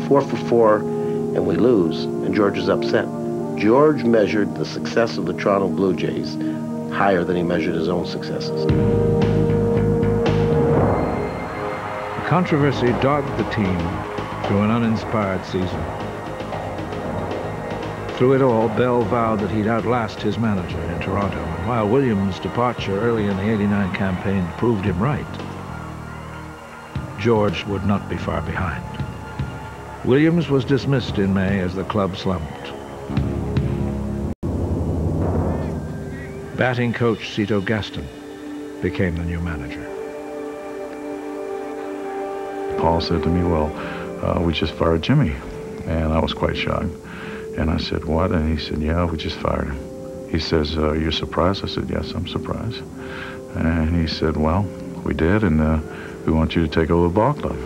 4 for 4, and we lose, and George is upset. George measured the success of the Toronto Blue Jays higher than he measured his own successes. Controversy dogged the team through an uninspired season. Through it all, Bell vowed that he'd outlast his manager in Toronto, and while Williams' departure early in the '89 campaign proved him right, George would not be far behind. Williams was dismissed in May as the club slumped. Batting coach Cito Gaston became the new manager. Paul said to me, well, we just fired Jimmy. And I was quite shocked. And I said, what? And he said, yeah, we just fired him. He says, you're surprised? I said, yes, I'm surprised. And he said, well, we did, and we want you to take over the ball club.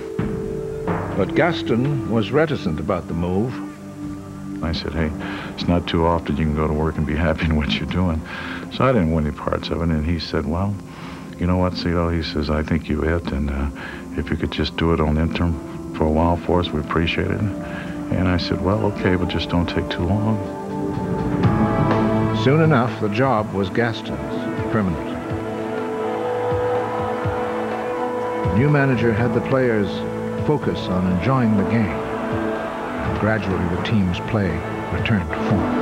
But Gaston was reticent about the move. I said, hey, it's not too often you can go to work and be happy in what you're doing. So I didn't want any parts of it. And he said, well, you know what, Cito? He says, I think you it, and if you could just do it on interim for a while for us, we appreciate it. And I said, well, okay, but just don't take too long. Soon enough, the job was Gaston's, permanent. The new manager had the players focus on enjoying the game, and gradually the team's play returned to form.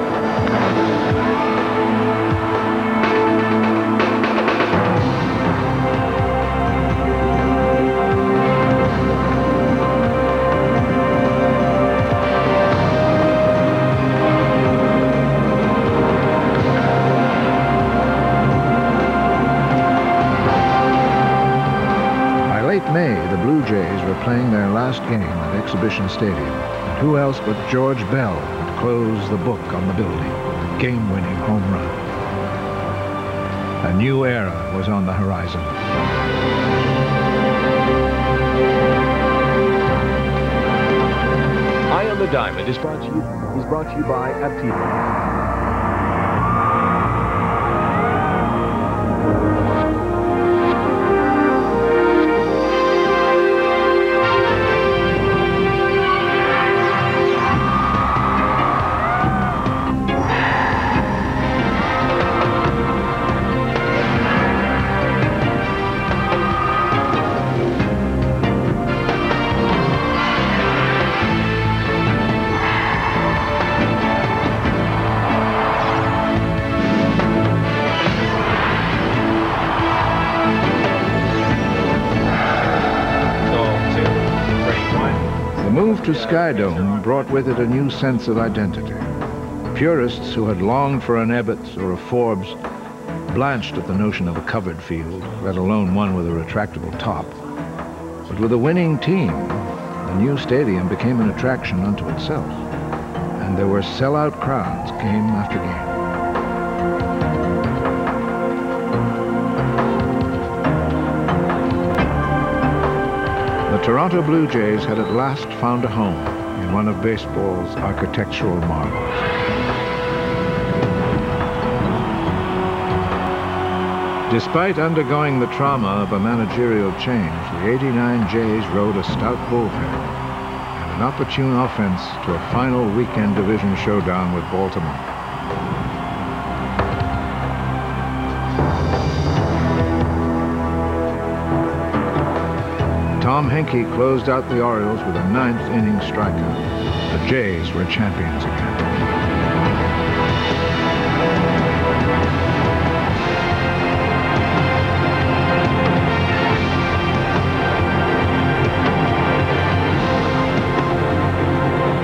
May, the Blue Jays were playing their last game at Exhibition Stadium, and who else but George Bell would close the book on the building with a game-winning home run. A new era was on the horizon. Eye on the Diamond is brought to you by Aptiva. To Sky Dome brought with it a new sense of identity. Purists who had longed for an Ebbets or a Forbes blanched at the notion of a covered field, let alone one with a retractable top. But with a winning team, the new stadium became an attraction unto itself, and there were sellout crowds game after game. The Toronto Blue Jays had at last found a home in one of baseball's architectural marvels. Despite undergoing the trauma of a managerial change, the '89 Jays rode a stout bullpen and an opportune offense to a final weekend division showdown with Baltimore. Tom Tom Henke closed out the Orioles with a ninth-inning strikeout. The Jays were champions again.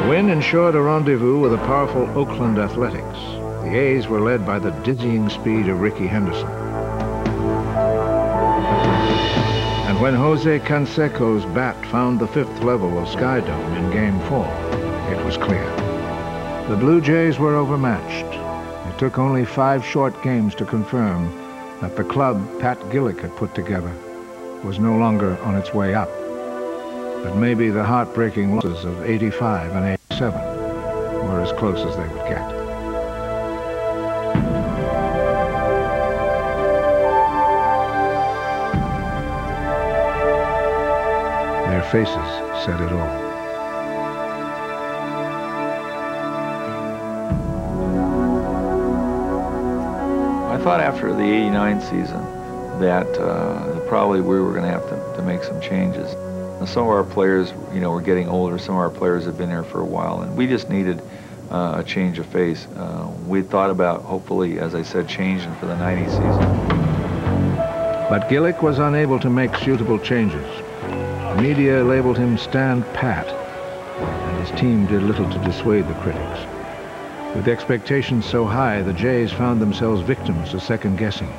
The win ensured a rendezvous with the powerful Oakland Athletics. The A's were led by the dizzying speed of Ricky Henderson. And when Jose Canseco's bat found the 5th level of Sky Dome in Game 4, it was clear. The Blue Jays were overmatched. It took only 5 short games to confirm that the club Pat Gillick had put together was no longer on its way up. But maybe the heartbreaking losses of 85 and 87 were as close as they would get. Their faces said it all. I thought after the '89 season that probably we were going to have to make some changes. Some of our players, were getting older. Some of our players had been here for a while, and we just needed a change of face. We thought about, hopefully, as I said, changing for the '90 season. But Gillick was unable to make suitable changes. The media labeled him Stand Pat, and his team did little to dissuade the critics. With expectations so high, the Jays found themselves victims to second-guessing.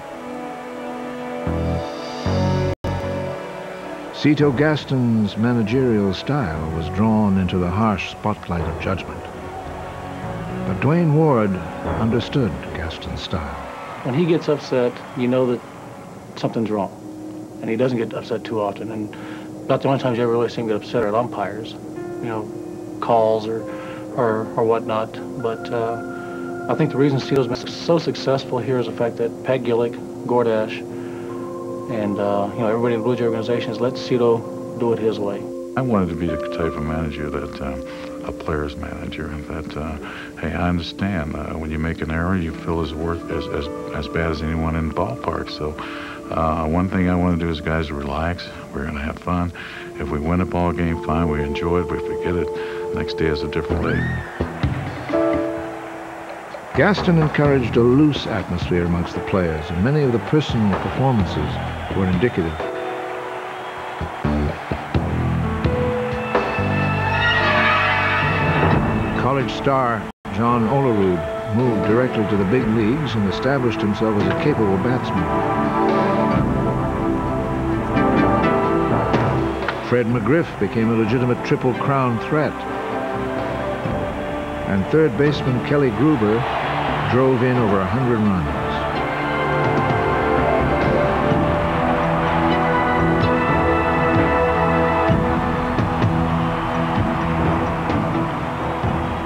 Cito Gaston's managerial style was drawn into the harsh spotlight of judgment. But Dwayne Ward understood Gaston's style. When he gets upset, you know that something's wrong. And he doesn't get upset too often. And about the only times you ever really see him get upset are at umpires, calls or whatnot. But I think the reason Cito's been so successful here is the fact that Pat Gillick, Gordash, and everybody in the Blue Jay organization has let Cito do it his way. I wanted to be the type of manager that, a player's manager, that, hey, I understand, when you make an error, you feel his work as bad as anyone in the ballpark. So one thing I want to do is guys relax. We're going to have fun. If we win a ball game, fine, we enjoy it. We forget it. Next day is a different day. Gaston encouraged a loose atmosphere amongst the players, and many of the personal performances were indicative. College star John Olerud moved directly to the big leagues and established himself as a capable batsman. Fred McGriff became a legitimate Triple Crown threat. And third baseman Kelly Gruber drove in over 100 runs.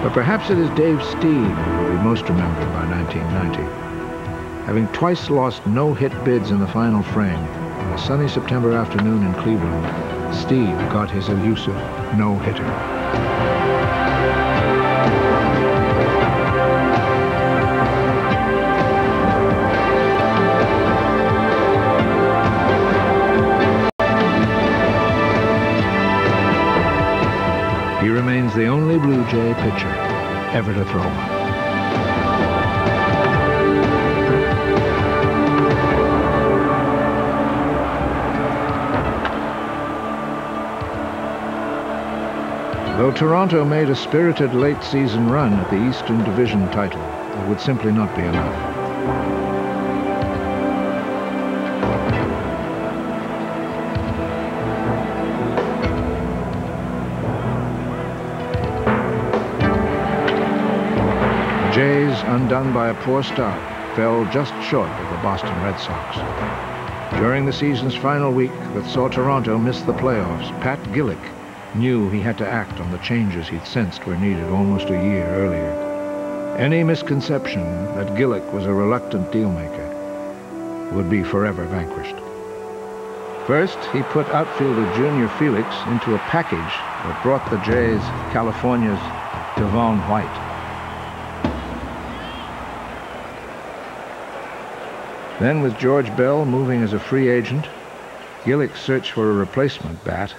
But perhaps it is Dave Steve who will be most remembered by 1990. Having twice lost no-hit bids in the final frame, on a sunny September afternoon in Cleveland, Steve got his elusive no-hitter. He remains the only Blue Jay pitcher ever to throw one. Though Toronto made a spirited late-season run at the Eastern Division title, it would simply not be enough. The Jays, undone by a poor start, fell just short of the Boston Red Sox. During the season's final week that saw Toronto miss the playoffs, Pat Gillick knew he had to act on the changes he'd sensed were needed almost a year earlier. Any misconception that Gillick was a reluctant dealmaker would be forever vanquished. First, he put outfielder Junior Felix into a package that brought the Jays California's Devon White. Then, with George Bell moving as a free agent, Gillick searched for a replacement bat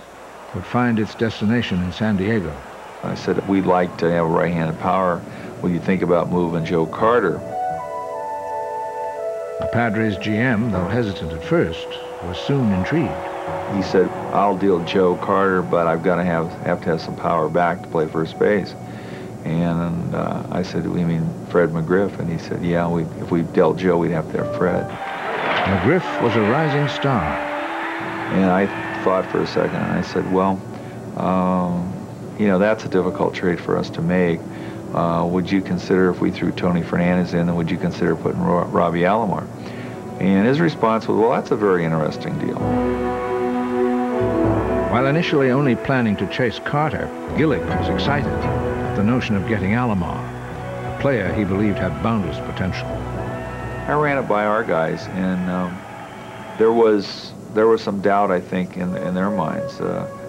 would find its destination in San Diego. I said, we'd like to have a right-handed power. Will you think about moving Joe Carter? The Padres GM, though hesitant at first, was soon intrigued. He said, I'll deal Joe Carter, but I've got to have some power back to play first base. And I said, we mean Fred McGriff? And he said, yeah, if we dealt Joe, we'd have to have Fred. McGriff was a rising star. And I thought for a second, and I said, well, you know, that's a difficult trade for us to make. Would you consider, if we threw Tony Fernandez in, then would you consider putting Robbie Alomar? And his response was, well, that's a very interesting deal. While initially only planning to chase Carter, Gillick was excited at the notion of getting Alomar, a player he believed had boundless potential. I ran it by our guys, and there was some doubt, I think, in their minds.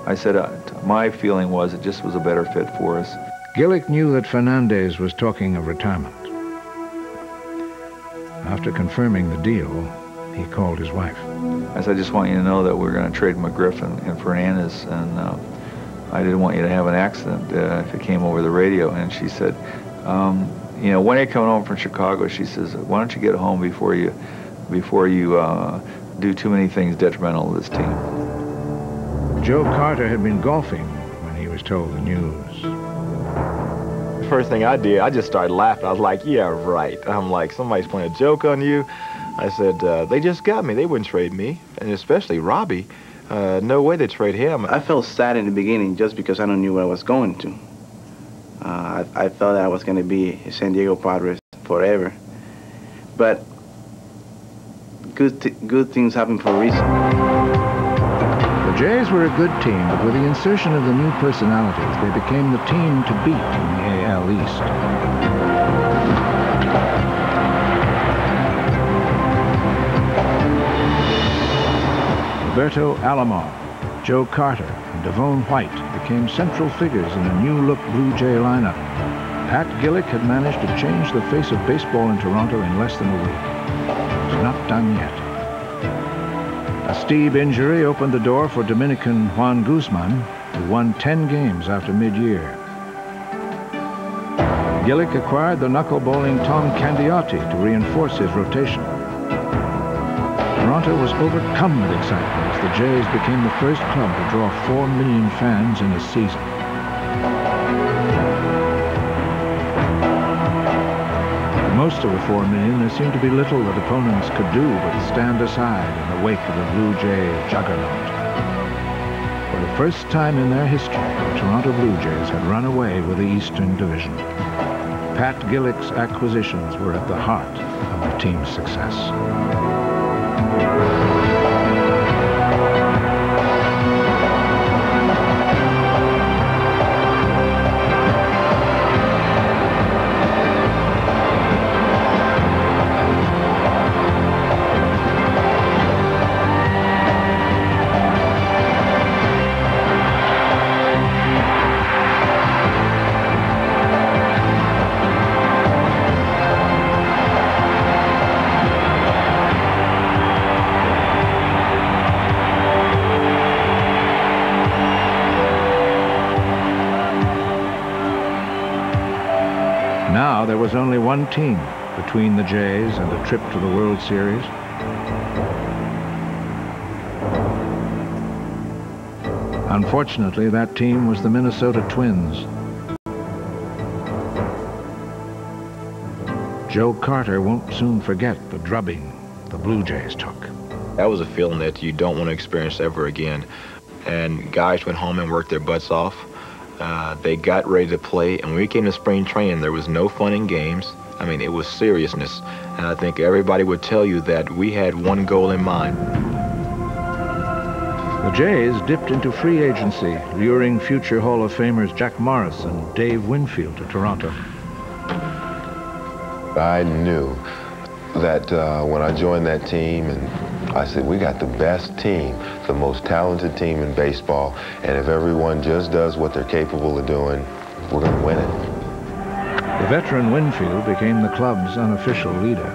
I said, my feeling was it just was a better fit for us. Gillick knew that Fernandez was talking of retirement. After confirming the deal, he called his wife. I said, I just want you to know that we're going to trade McGriff and Fernandez, and I didn't want you to have an accident if it came over the radio. And she said, you know, when are you coming home from Chicago? She says, why don't you get home before you do too many things detrimental to this team. Joe Carter had been golfing when he was told the news. First thing I did, I just started laughing. I was like, yeah, right. I'm like, somebody's playing a joke on you. I said, they just got me. They wouldn't trade me, and especially Robbie. No way they'd trade him. I felt sad in the beginning just because I don't knew where I was going to. I thought I was going to be San Diego Padres forever. But good things happen for a reason. The Jays were a good team, but with the insertion of the new personalities, they became the team to beat in the AL East. Roberto Alomar, Joe Carter, and Devon White became central figures in a new-look Blue Jay lineup. Pat Gillick had managed to change the face of baseball in Toronto in less than a week. It's not done yet. A Steve injury opened the door for Dominican Juan Guzman, who won 10 games after mid-year. Gillick acquired the knuckle-bowling Tom Candiotti to reinforce his rotation. Toronto was overcome with excitement as the Jays became the first club to draw 4 million fans in a season. Most of the 4 million, there seemed to be little that opponents could do but stand aside in the wake of the Blue Jay juggernaut. For the first time in their history, the Toronto Blue Jays had run away with the Eastern Division. Pat Gillick's acquisitions were at the heart of the team's success. Now there was only one team between the Jays and a trip to the World Series. Unfortunately, that team was the Minnesota Twins. Joe Carter won't soon forget the drubbing the Blue Jays took. That was a feeling that you don't want to experience ever again. And guys went home and worked their butts off. They got ready to play, and when we came to spring training, there was no fun in games. I mean, it was seriousness. And I think everybody would tell you that we had one goal in mind. The Jays dipped into free agency, luring future Hall of Famers Jack Morris and Dave Winfield to Toronto. I knew that when I joined that team, and I said, we got the best team, the most talented team in baseball, and if everyone just does what they're capable of doing, we're going to win it. The veteran Winfield became the club's unofficial leader.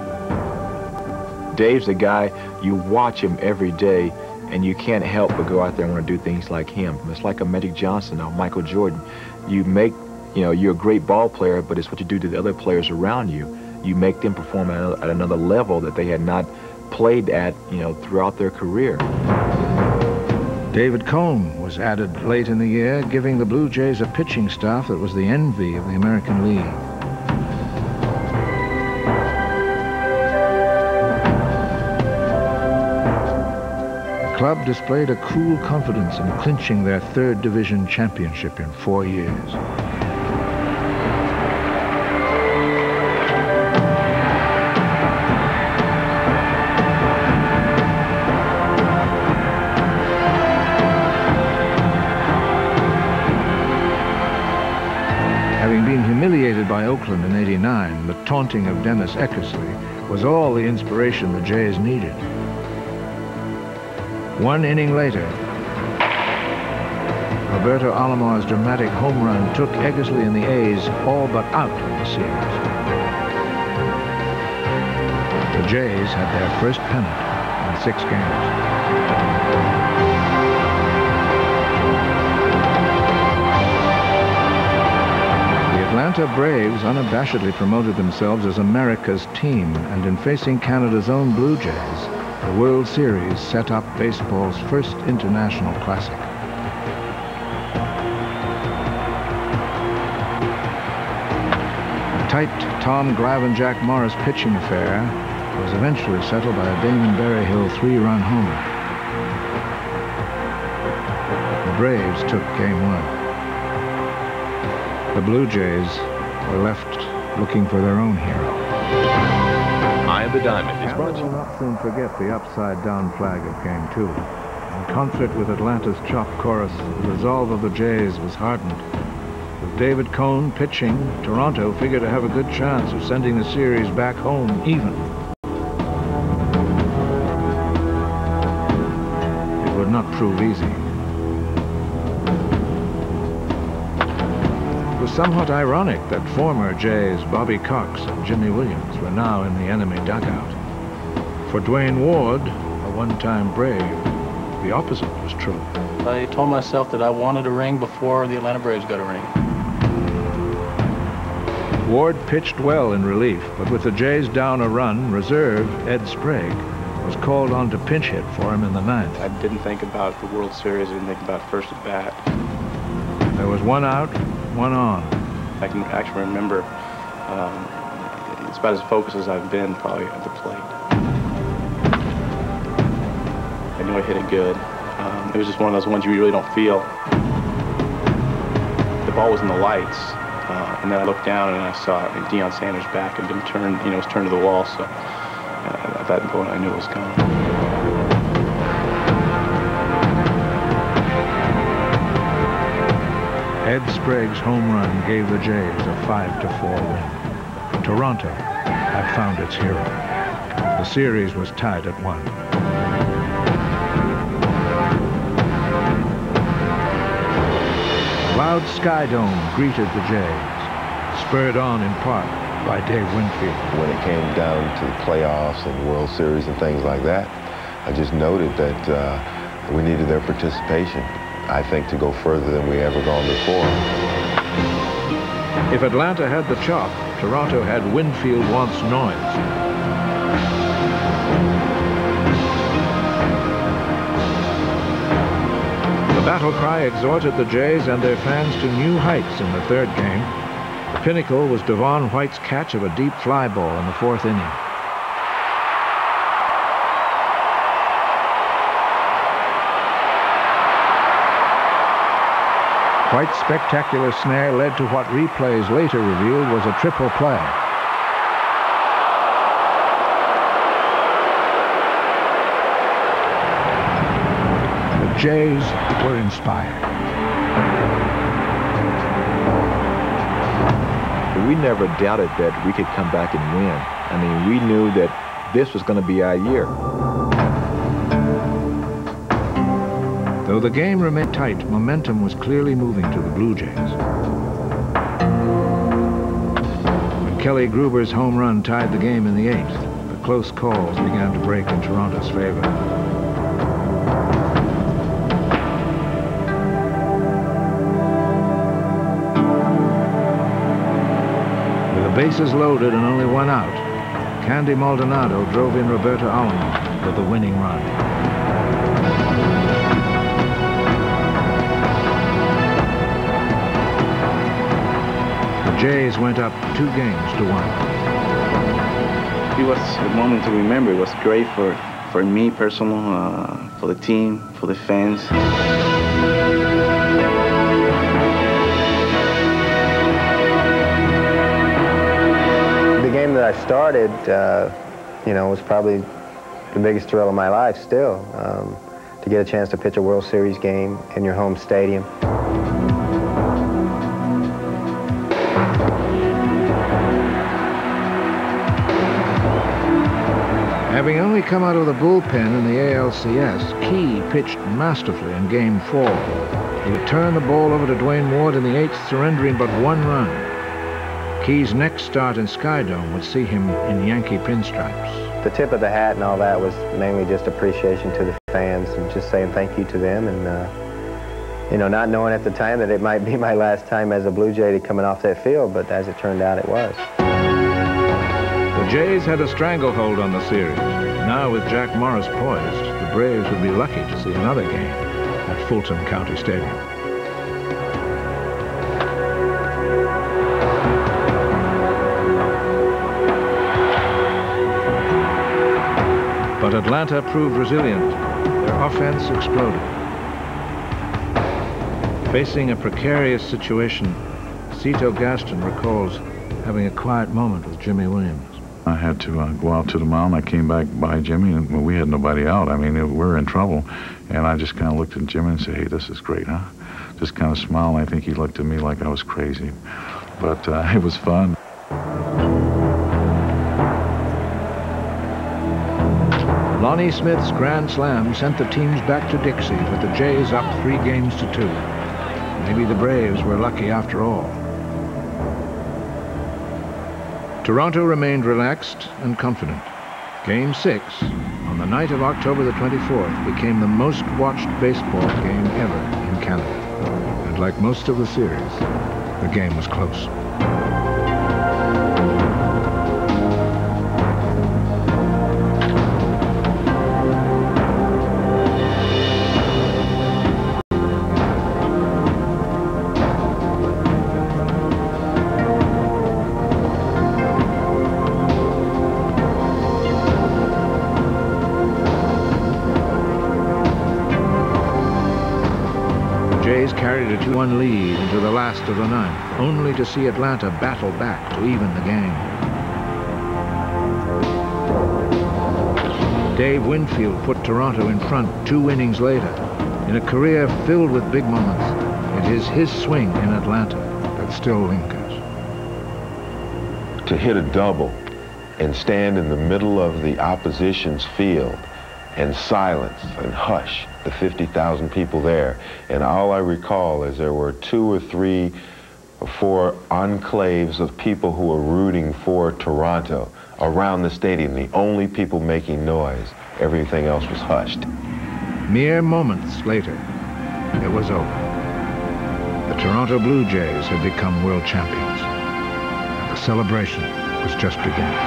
Dave's the guy, you watch him every day, and you can't help but go out there and want to do things like him. It's like a Magic Johnson or Michael Jordan. You make, you know, you're a great ball player, but it's what you do to the other players around you. You make them perform at another level that they had not played at, you know, throughout their career. David Cone was added late in the year, giving the Blue Jays a pitching staff that was the envy of the American League. The club displayed a cool confidence in clinching their third division championship in 4 years. Humiliated by Oakland in '89, the taunting of Dennis Eckersley was all the inspiration the Jays needed. 1 inning later, Roberto Alomar's dramatic home run took Eckersley and the A's all but out of the series. The Jays had their first pennant in 6 games. Atlanta Braves unabashedly promoted themselves as America's team, and in facing Canada's own Blue Jays, the World Series set up baseball's first international classic. A tight Tom Glav and Jack Morris pitching affair was eventually settled by a Damon Berryhill 3-run homer. The Braves took Game 1. The Blue Jays were left looking for their own hero. Eye of the Diamond is brought to you. Will not soon forget the upside-down flag of Game 2. In concert with Atlanta's chop chorus, the resolve of the Jays was hardened. With David Cone pitching, Toronto figured to have a good chance of sending the series back home even. It would not prove easy. It was somewhat ironic that former Jays Bobby Cox and Jimmy Williams were now in the enemy dugout. For Dwayne Ward, a one-time Brave, the opposite was true. I told myself that I wanted a ring before the Atlanta Braves got a ring. Ward pitched well in relief, but with the Jays down a run, reserve Ed Sprague was called on to pinch hit for him in the 9th. I didn't think about the World Series. I didn't think about first at bat. There was 1 out, 1 on. I can actually remember it's about as focused as I've been probably at the plate. I knew I hit it good. It was just one of those ones you really don't feel. The ball was in the lights, and then I looked down and I saw Deion Sanders' back had been turned, you know, was turned to the wall. So at that point, I knew it was coming. Ed Sprague's home run gave the Jays a 5-4 win. Toronto had found its hero. The series was tied at 1. A loud Sky Dome greeted the Jays, spurred on in part by Dave Winfield. When it came down to the playoffs and World Series and things like that, I just noted that we needed their participation. I think to go further than we ever gone before. If Atlanta had the chop, Toronto had Winfield wants noise. The battle cry exhorted the Jays and their fans to new heights in the 3rd game. The pinnacle was Devon White's catch of a deep fly ball in the 4th inning. White's spectacular snare led to what replays later revealed was a triple play. The Jays were inspired. We never doubted that we could come back and win. I mean, we knew that this was going to be our year. Though the game remained tight, momentum was clearly moving to the Blue Jays. When Kelly Gruber's home run tied the game in the 8th, the close calls began to break in Toronto's favor. bases loaded and only one out, Candy Maldonado drove in Roberto Alomar with the winning run. The Jays went up 2 games to 1. It was a moment to remember. It was great for me personally, for the team, for the fans. The game that I started, you know, was probably the biggest thrill of my life still. To get a chance to pitch a World Series game in your home stadium. Having only come out of the bullpen in the ALCS, Key pitched masterfully in Game 4. He would turn the ball over to Dwayne Ward in the 8th, surrendering but 1 run. Key's next start in Skydome would see him in Yankee pinstripes. The tip of the hat and all that was mainly just appreciation to the fans and just saying thank you to them, and you know, not knowing at the time that it might be my last time as a Blue Jay coming off that field, but as it turned out, it was. The Jays had a stranglehold on the series. Now with Jack Morris poised, the Braves would be lucky to see another game at Fulton County Stadium. But Atlanta proved resilient. Their offense exploded. Facing a precarious situation, Cito Gaston recalls having a quiet moment with Jimmy Williams. I had to go out to the mound. I came back by Jimmy, and we had nobody out. I mean, we were in trouble. And I just kind of looked at Jimmy and said, hey, this is great, huh? Just kind of smiled. I think he looked at me like I was crazy. But it was fun. Lonnie Smith's grand slam sent the teams back to Dixie with the Jays up 3 games to 2. Maybe the Braves were lucky after all. Toronto remained relaxed and confident. Game 6, on the night of October the 24th, became the most watched baseball game ever in Canada. And like most of the series, the game was close. Carried a 2-1 lead into the last of the 9th, only to see Atlanta battle back to even the game. Dave Winfield put Toronto in front 2 innings later. In a career filled with big moments, it is his swing in Atlanta that still lingers. To hit a double and stand in the middle of the opposition's field and silence and hush the 50,000 people there. And all I recall is there were 2 or 3 or 4 enclaves of people who were rooting for Toronto around the stadium, the only people making noise. Everything else was hushed. Mere moments later, it was over. The Toronto Blue Jays had become world champions, and the celebration was just beginning.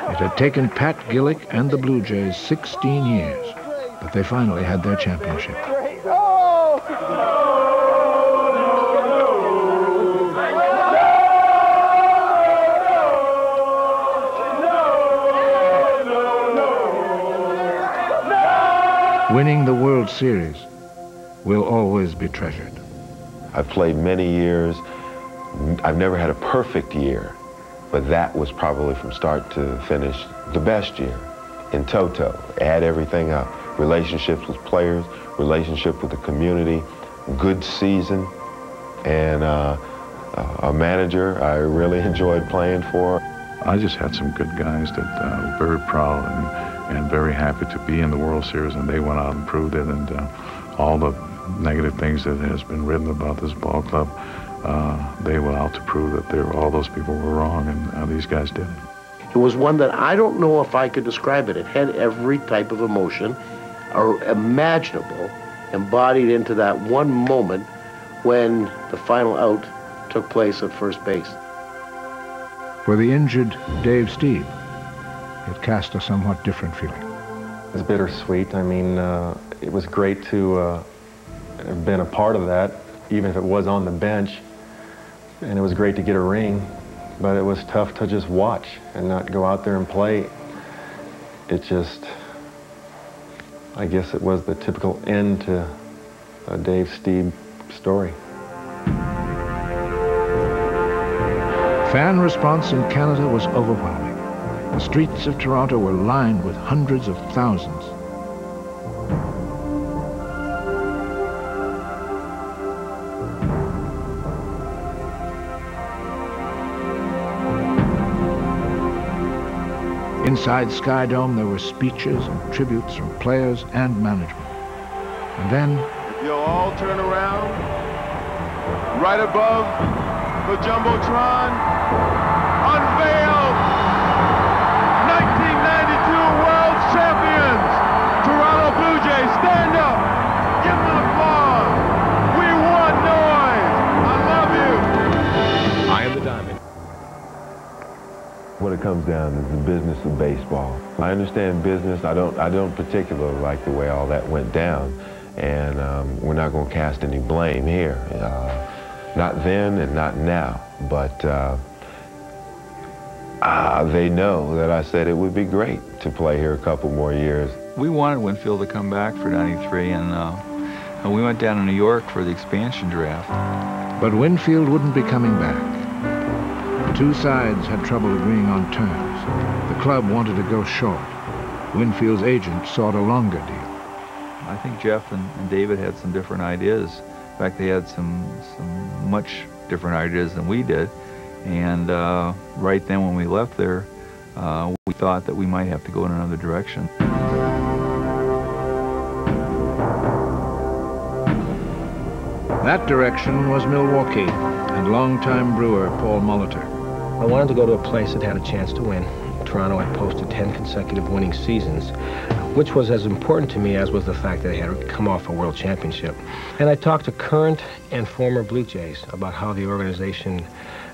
It had taken Pat Gillick and the Blue Jays 16 years, but they finally had their championship. Winning the World Series will always be treasured. I've played many years. I've never had a perfect year, but that was probably from start to finish the best year in toto. Add everything up. Relationships with players, relationship with the community, good season, and a manager I really enjoyed playing for. I just had some good guys that were very proud and very happy to be in the World Series, and they went out and proved it. And all the negative things that has been written about this ball club, they went out to prove that all those people were wrong, and these guys did it. It was one that I don't know if I could describe it. It had every type of emotion or imaginable embodied into that one moment when the final out took place at first base. For the injured Dave Stieb, it cast a somewhat different feeling. It was bittersweet. I mean, it was great to have been a part of that, even if it was on the bench. And it was great to get a ring, but it was tough to just watch and not go out there and play. It just, I guess it was the typical end to a Dave Stieb story. Fan response in Canada was overwhelming. The streets of Toronto were lined with hundreds of thousands. Inside Sky Dome, there were speeches and tributes from players and management. And then, if you'll all turn around, right above the Jumbotron, unveiled 1992 World Champions, Toronto Blue Jays. Stand up, give them applause. We won, noise. I love you. I am the Diamond. What it comes down is the business of baseball. I understand business. I don't particularly like the way all that went down, and we're not going to cast any blame here. Not then and not now, but they know that I said it would be great to play here a couple more years. We wanted Winfield to come back for '93, and we went down to New York for the expansion draft. But Winfield wouldn't be coming back. The two sides had trouble agreeing on terms. The club wanted to go short. Winfield's agent sought a longer deal. I think Jeff and David had some different ideas. In fact, they had some much different ideas than we did. And right then when we left there, we thought that we might have to go in another direction. That direction was Milwaukee and longtime brewer Paul Molitor. I wanted to go to a place that had a chance to win. Toronto had posted 10 consecutive winning seasons, which was as important to me as was the fact that they had come off a world championship. And I talked to current and former Blue Jays about how the organization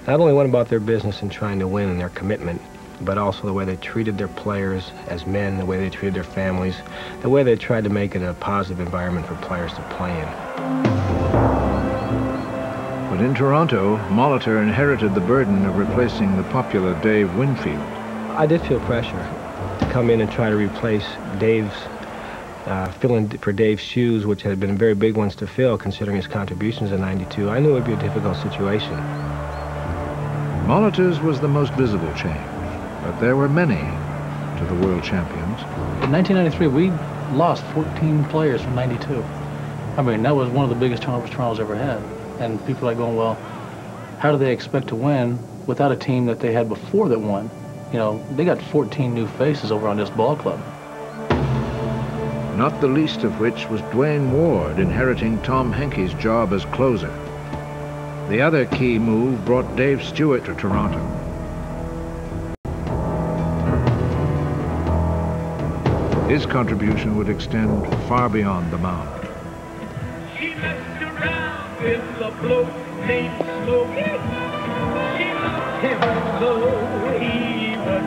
not only went about their business in trying to win and their commitment, but also the way they treated their players as men, the way they treated their families, the way they tried to make it a positive environment for players to play in. But in Toronto, Molitor inherited the burden of replacing the popular Dave Winfield. I did feel pressure to come in and try to replace Dave's, fill in for Dave's shoes, which had been very big ones to fill considering his contributions in '92. I knew it would be a difficult situation. Molitor's was the most visible change, but there were many to the world champions. In 1993, we lost 14 players from '92. I mean, that was one of the biggest turnovers Toronto's ever had. And people are like going, well, how do they expect to win without a team that they had before that won? You know, they got 14 new faces over on this ball club. Not the least of which was Dwayne Ward inheriting Tom Henke's job as closer. The other key move brought Dave Stewart to Toronto. His contribution would extend far beyond the mound. She messed around with a bloke named Smokey. She loved him so he was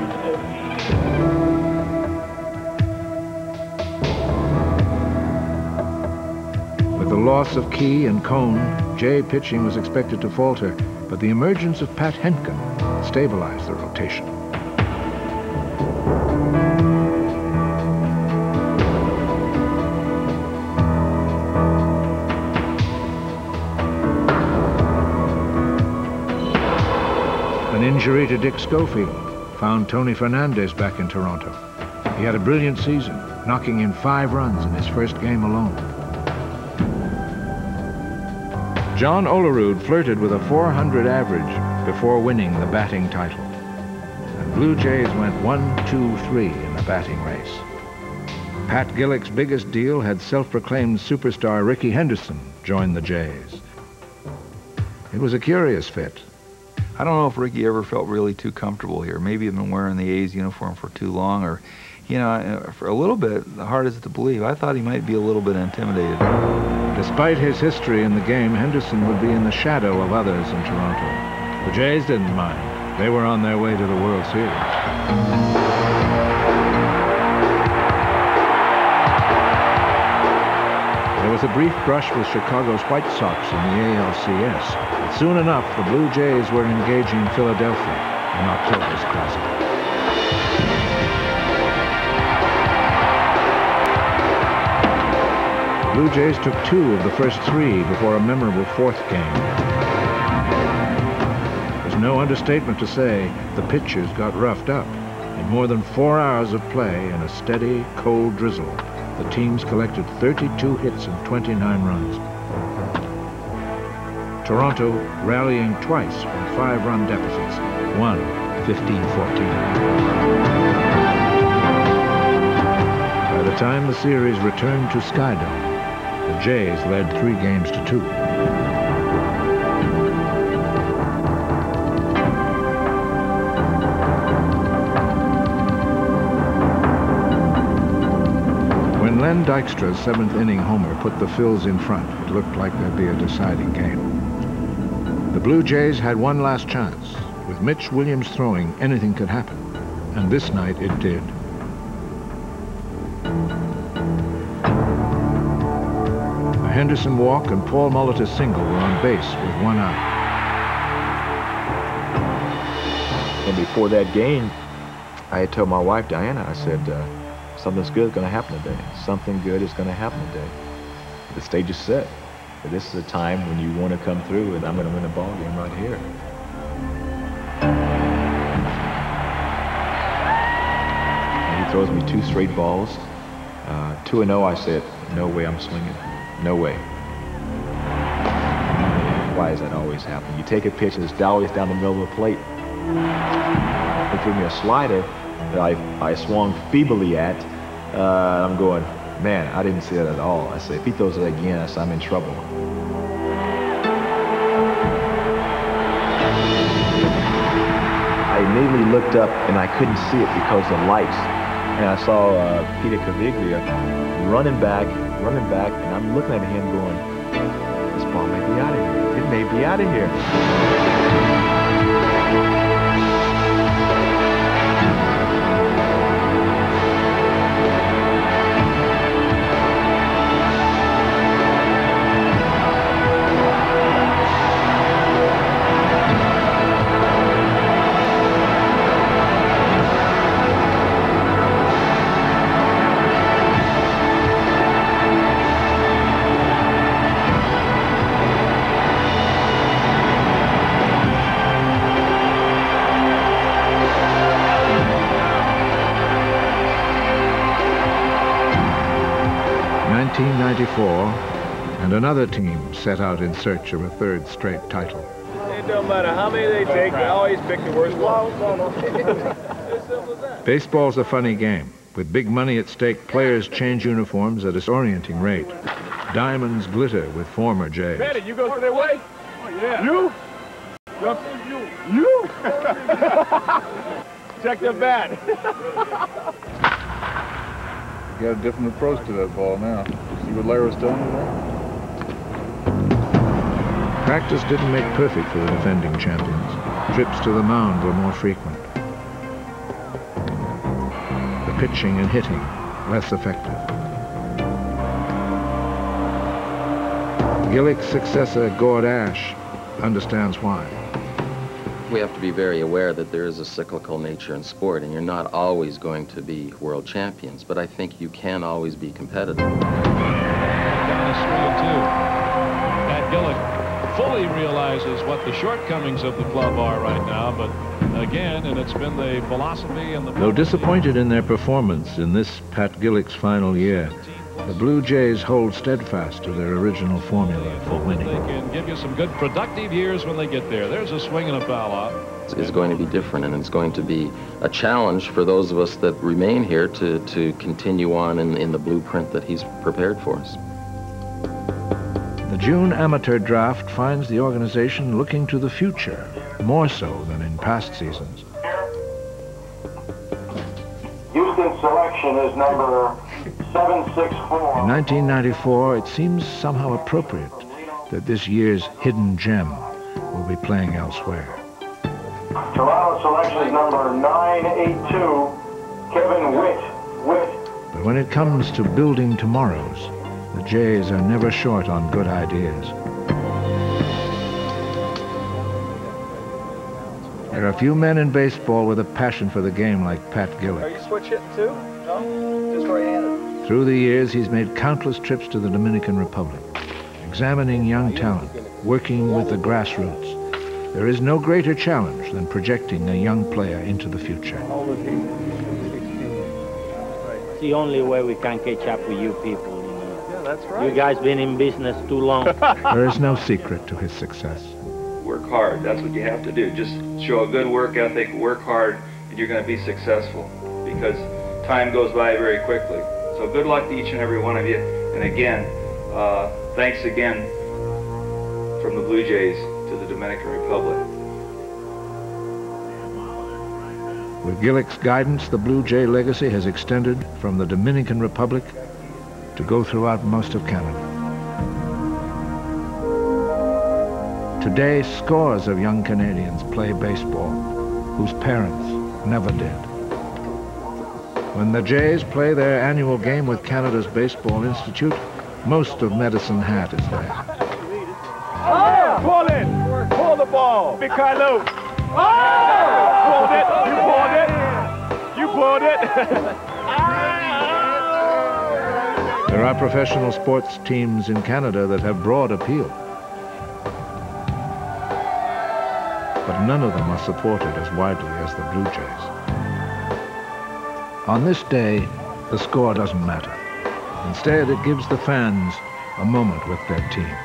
With the loss of Key and Cone, Jay pitching was expected to falter, but the emergence of Pat Henkin stabilized the rotation. An injury to Dick Schofield found Tony Fernandez back in Toronto. He had a brilliant season, knocking in 5 runs in his first game alone. John Olerud flirted with a .400 average before winning the batting title. And Blue Jays went 1-2-3 in the batting race. Pat Gillick's biggest deal had self-proclaimed superstar Ricky Henderson join the Jays. It was a curious fit. I don't know if Ricky ever felt really too comfortable here. Maybe he'd been wearing the A's uniform for too long, or, you know, for a little bit, hard is it to believe, I thought he might be a little bit intimidated. Despite his history in the game, Henderson would be in the shadow of others in Toronto. The Jays didn't mind. They were on their way to the World Series. There was a brief brush with Chicago's White Sox in the ALCS. But soon enough, the Blue Jays were engaging Philadelphia in October's Classic. The Blue Jays took 2 of the first 3 before a memorable 4th game. There's no understatement to say the pitchers got roughed up. In more than 4 hours of play in a steady, cold drizzle, the teams collected 32 hits and 29 runs. Toronto rallying twice from 5-run deficits, won 15-14. By the time the series returned to Skydome, the Jays led 3 games to 2. When Len Dykstra's 7th inning homer put the Phils in front, it looked like there'd be a deciding game. The Blue Jays had one last chance. With Mitch Williams throwing, anything could happen. And this night it did. A Henderson walk and Paul Molitor's single were on base with 1 out. And before that game, I had told my wife, Diana, I said, something's good is going to happen today. Something good is going to happen today. The stage is set. But this is a time when you want to come through, and I'm going to win a ball game right here. And he throws me 2 straight balls. 2-0, I said, no way I'm swinging. No way. Why does that always happen? You take a pitch and it's always down the middle of the plate. He threw me a slider that I swung feebly at. I'm going, man, I didn't see that at all. I said, if he throws it again, I said, I'm in trouble. I immediately looked up and I couldn't see it because of the lights. And I saw Peter Caviglia running back, and I'm looking at him going, this ball may be out of here. It may be out of here. 1994, and another team set out in search of a 3rd straight title. It don't matter how many they take, they always pick the worst one. Baseball's a funny game. With big money at stake, players change uniforms at a disorienting rate. Diamonds glitter with former Jays. Betty, you go their way? Oh, yeah. You? You? Check the bat. You got a different approach to that ball now. See what Larry's done there? Practice didn't make perfect for the defending champions. Trips to the mound were more frequent. The pitching and hitting less effective. Gillick's successor, Gord Ash, understands why. We have to be very aware that there is a cyclical nature in sport, and you're not always going to be world champions, but I think you can always be competitive. Down to 3-2. Pat Gillick fully realizes what the shortcomings of the club are right now, but again, and it's been the philosophy and the... Though disappointed in their performance in this Pat Gillick's final year, the Blue Jays hold steadfast to their original formula for winning. They can give you some good productive years when they get there. There's a swing and a foul off. It's going to be different, and it's going to be a challenge for those of us that remain here to continue on in the blueprint that he's prepared for us. The June amateur draft finds the organization looking to the future, more so than in past seasons. Houston's selection is number 764. In 1994, it seems somehow appropriate that this year's hidden gem will be playing elsewhere. Toronto selection is number 982, Kevin Witt. But when it comes to building tomorrows, the Jays are never short on good ideas. There are few men in baseball with a passion for the game like Pat Gillick. Are you switch hitting too? No? Just right-handed? Through the years, he's made countless trips to the Dominican Republic, examining young talent, working with the grassroots. There is no greater challenge than projecting a young player into the future. It's the only way we can catch up with you people. Yeah, that's right. You guys been in business too long. There is no secret to his success. Work hard. That's what you have to do. Just show a good work ethic, work hard, and you're going to be successful because time goes by very quickly. So good luck to each and every one of you. And again, thanks again from the Blue Jays to the Dominican Republic. With Gillick's guidance, the Blue Jay legacy has extended from the Dominican Republic to go throughout most of Canada. Today, scores of young Canadians play baseball whose parents never did. When the Jays play their annual game with Canada's Baseball Institute, most of Medicine Hat is there. Oh! Pull it! Pull the ball! Big Kylo! Oh! You pulled it! You pulled it! There are professional sports teams in Canada that have broad appeal. But none of them are supported as widely as the Blue Jays. On this day, the score doesn't matter. Instead, it gives the fans a moment with their team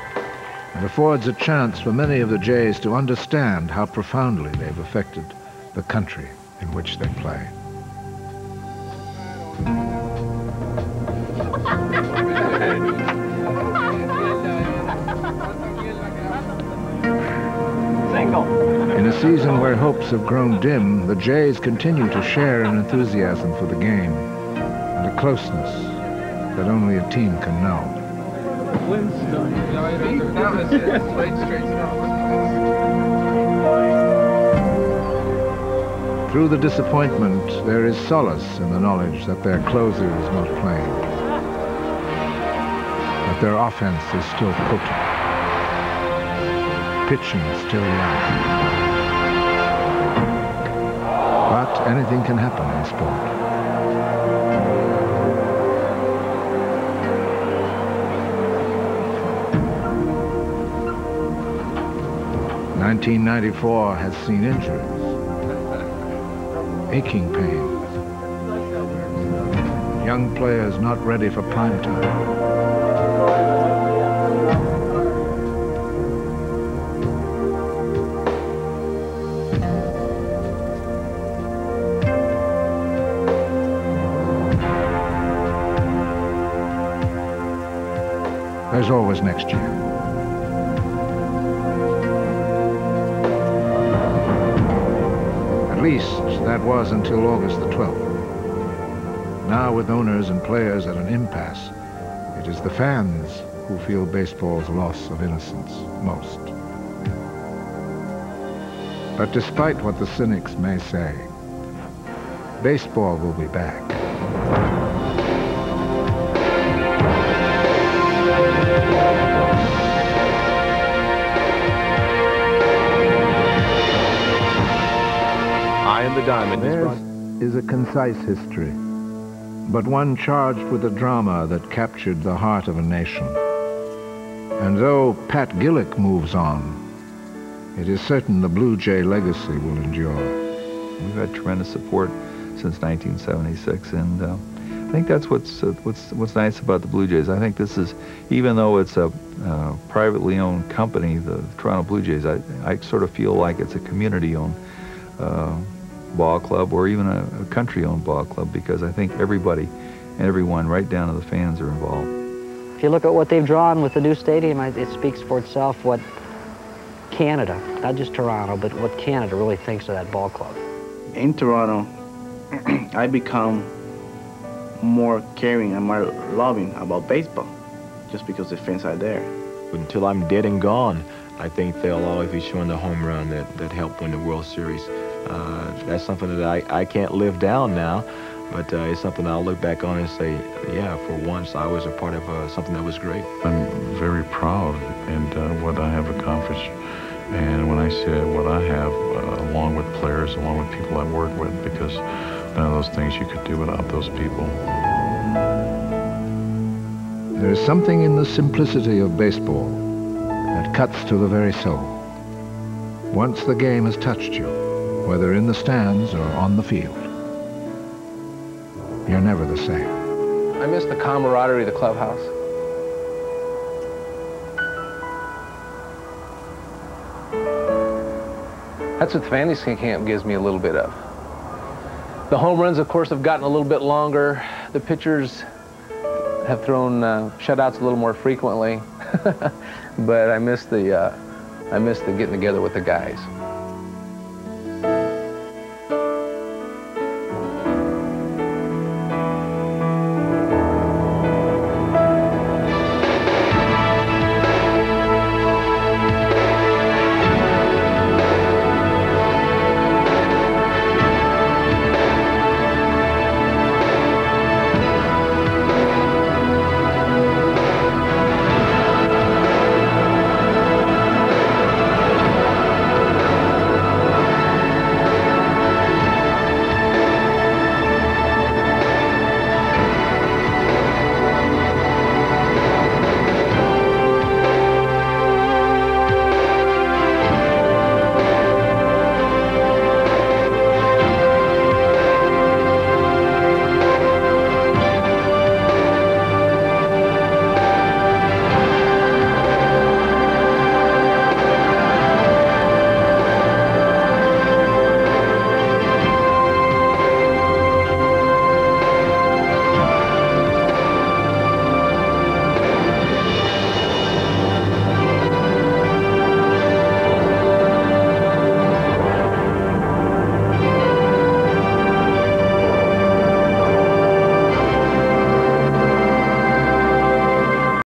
and affords a chance for many of the Jays to understand how profoundly they've affected the country in which they play. In a season where hopes have grown dim, the Jays continue to share an enthusiasm for the game and a closeness that only a team can know. Through the disappointment, there is solace in the knowledge that their closer is not playing, that their offense is still potent, pitching still young. But anything can happen in sport. '94 has seen injuries, aching pains, young players not ready for prime time. There's always next year. At least that was until August the 12th. Now, with owners and players at an impasse, it is the fans who feel baseball's loss of innocence most. But despite what the cynics may say, baseball will be back. The diamond. Theirs is a concise history, but one charged with the drama that captured the heart of a nation. And though Pat Gillick moves on, it is certain the Blue Jay legacy will endure. We've had tremendous support since 1976, and I think that's what's nice about the Blue Jays. I think this is, even though it's a privately owned company, the Toronto Blue Jays, I sort of feel like it's a community-owned ball club, or even a country-owned ball club, because I think everybody and everyone, right down to the fans, are involved. If you look at what they've drawn with the new stadium, it speaks for itself what Canada, not just Toronto, but what Canada really thinks of that ball club. In Toronto, I become more caring and more loving about baseball just because the fans are there. Until I'm dead and gone, I think they'll always be showing the home run that helped win the World Series. That's something that I can't live down now, but it's something I'll look back on and say, yeah, for once I was a part of something that was great. I'm very proud in what I have accomplished. And when I say what I have, along with players, along with people I work with, because none of those things you could do without those people. There is something in the simplicity of baseball that cuts to the very soul. Once the game has touched you, whether in the stands or on the field, you're never the same. I miss the camaraderie of the clubhouse. That's what the fantasy camp gives me a little bit of. The home runs, of course, have gotten a little bit longer. The pitchers have thrown shutouts a little more frequently. But I miss the getting together with the guys.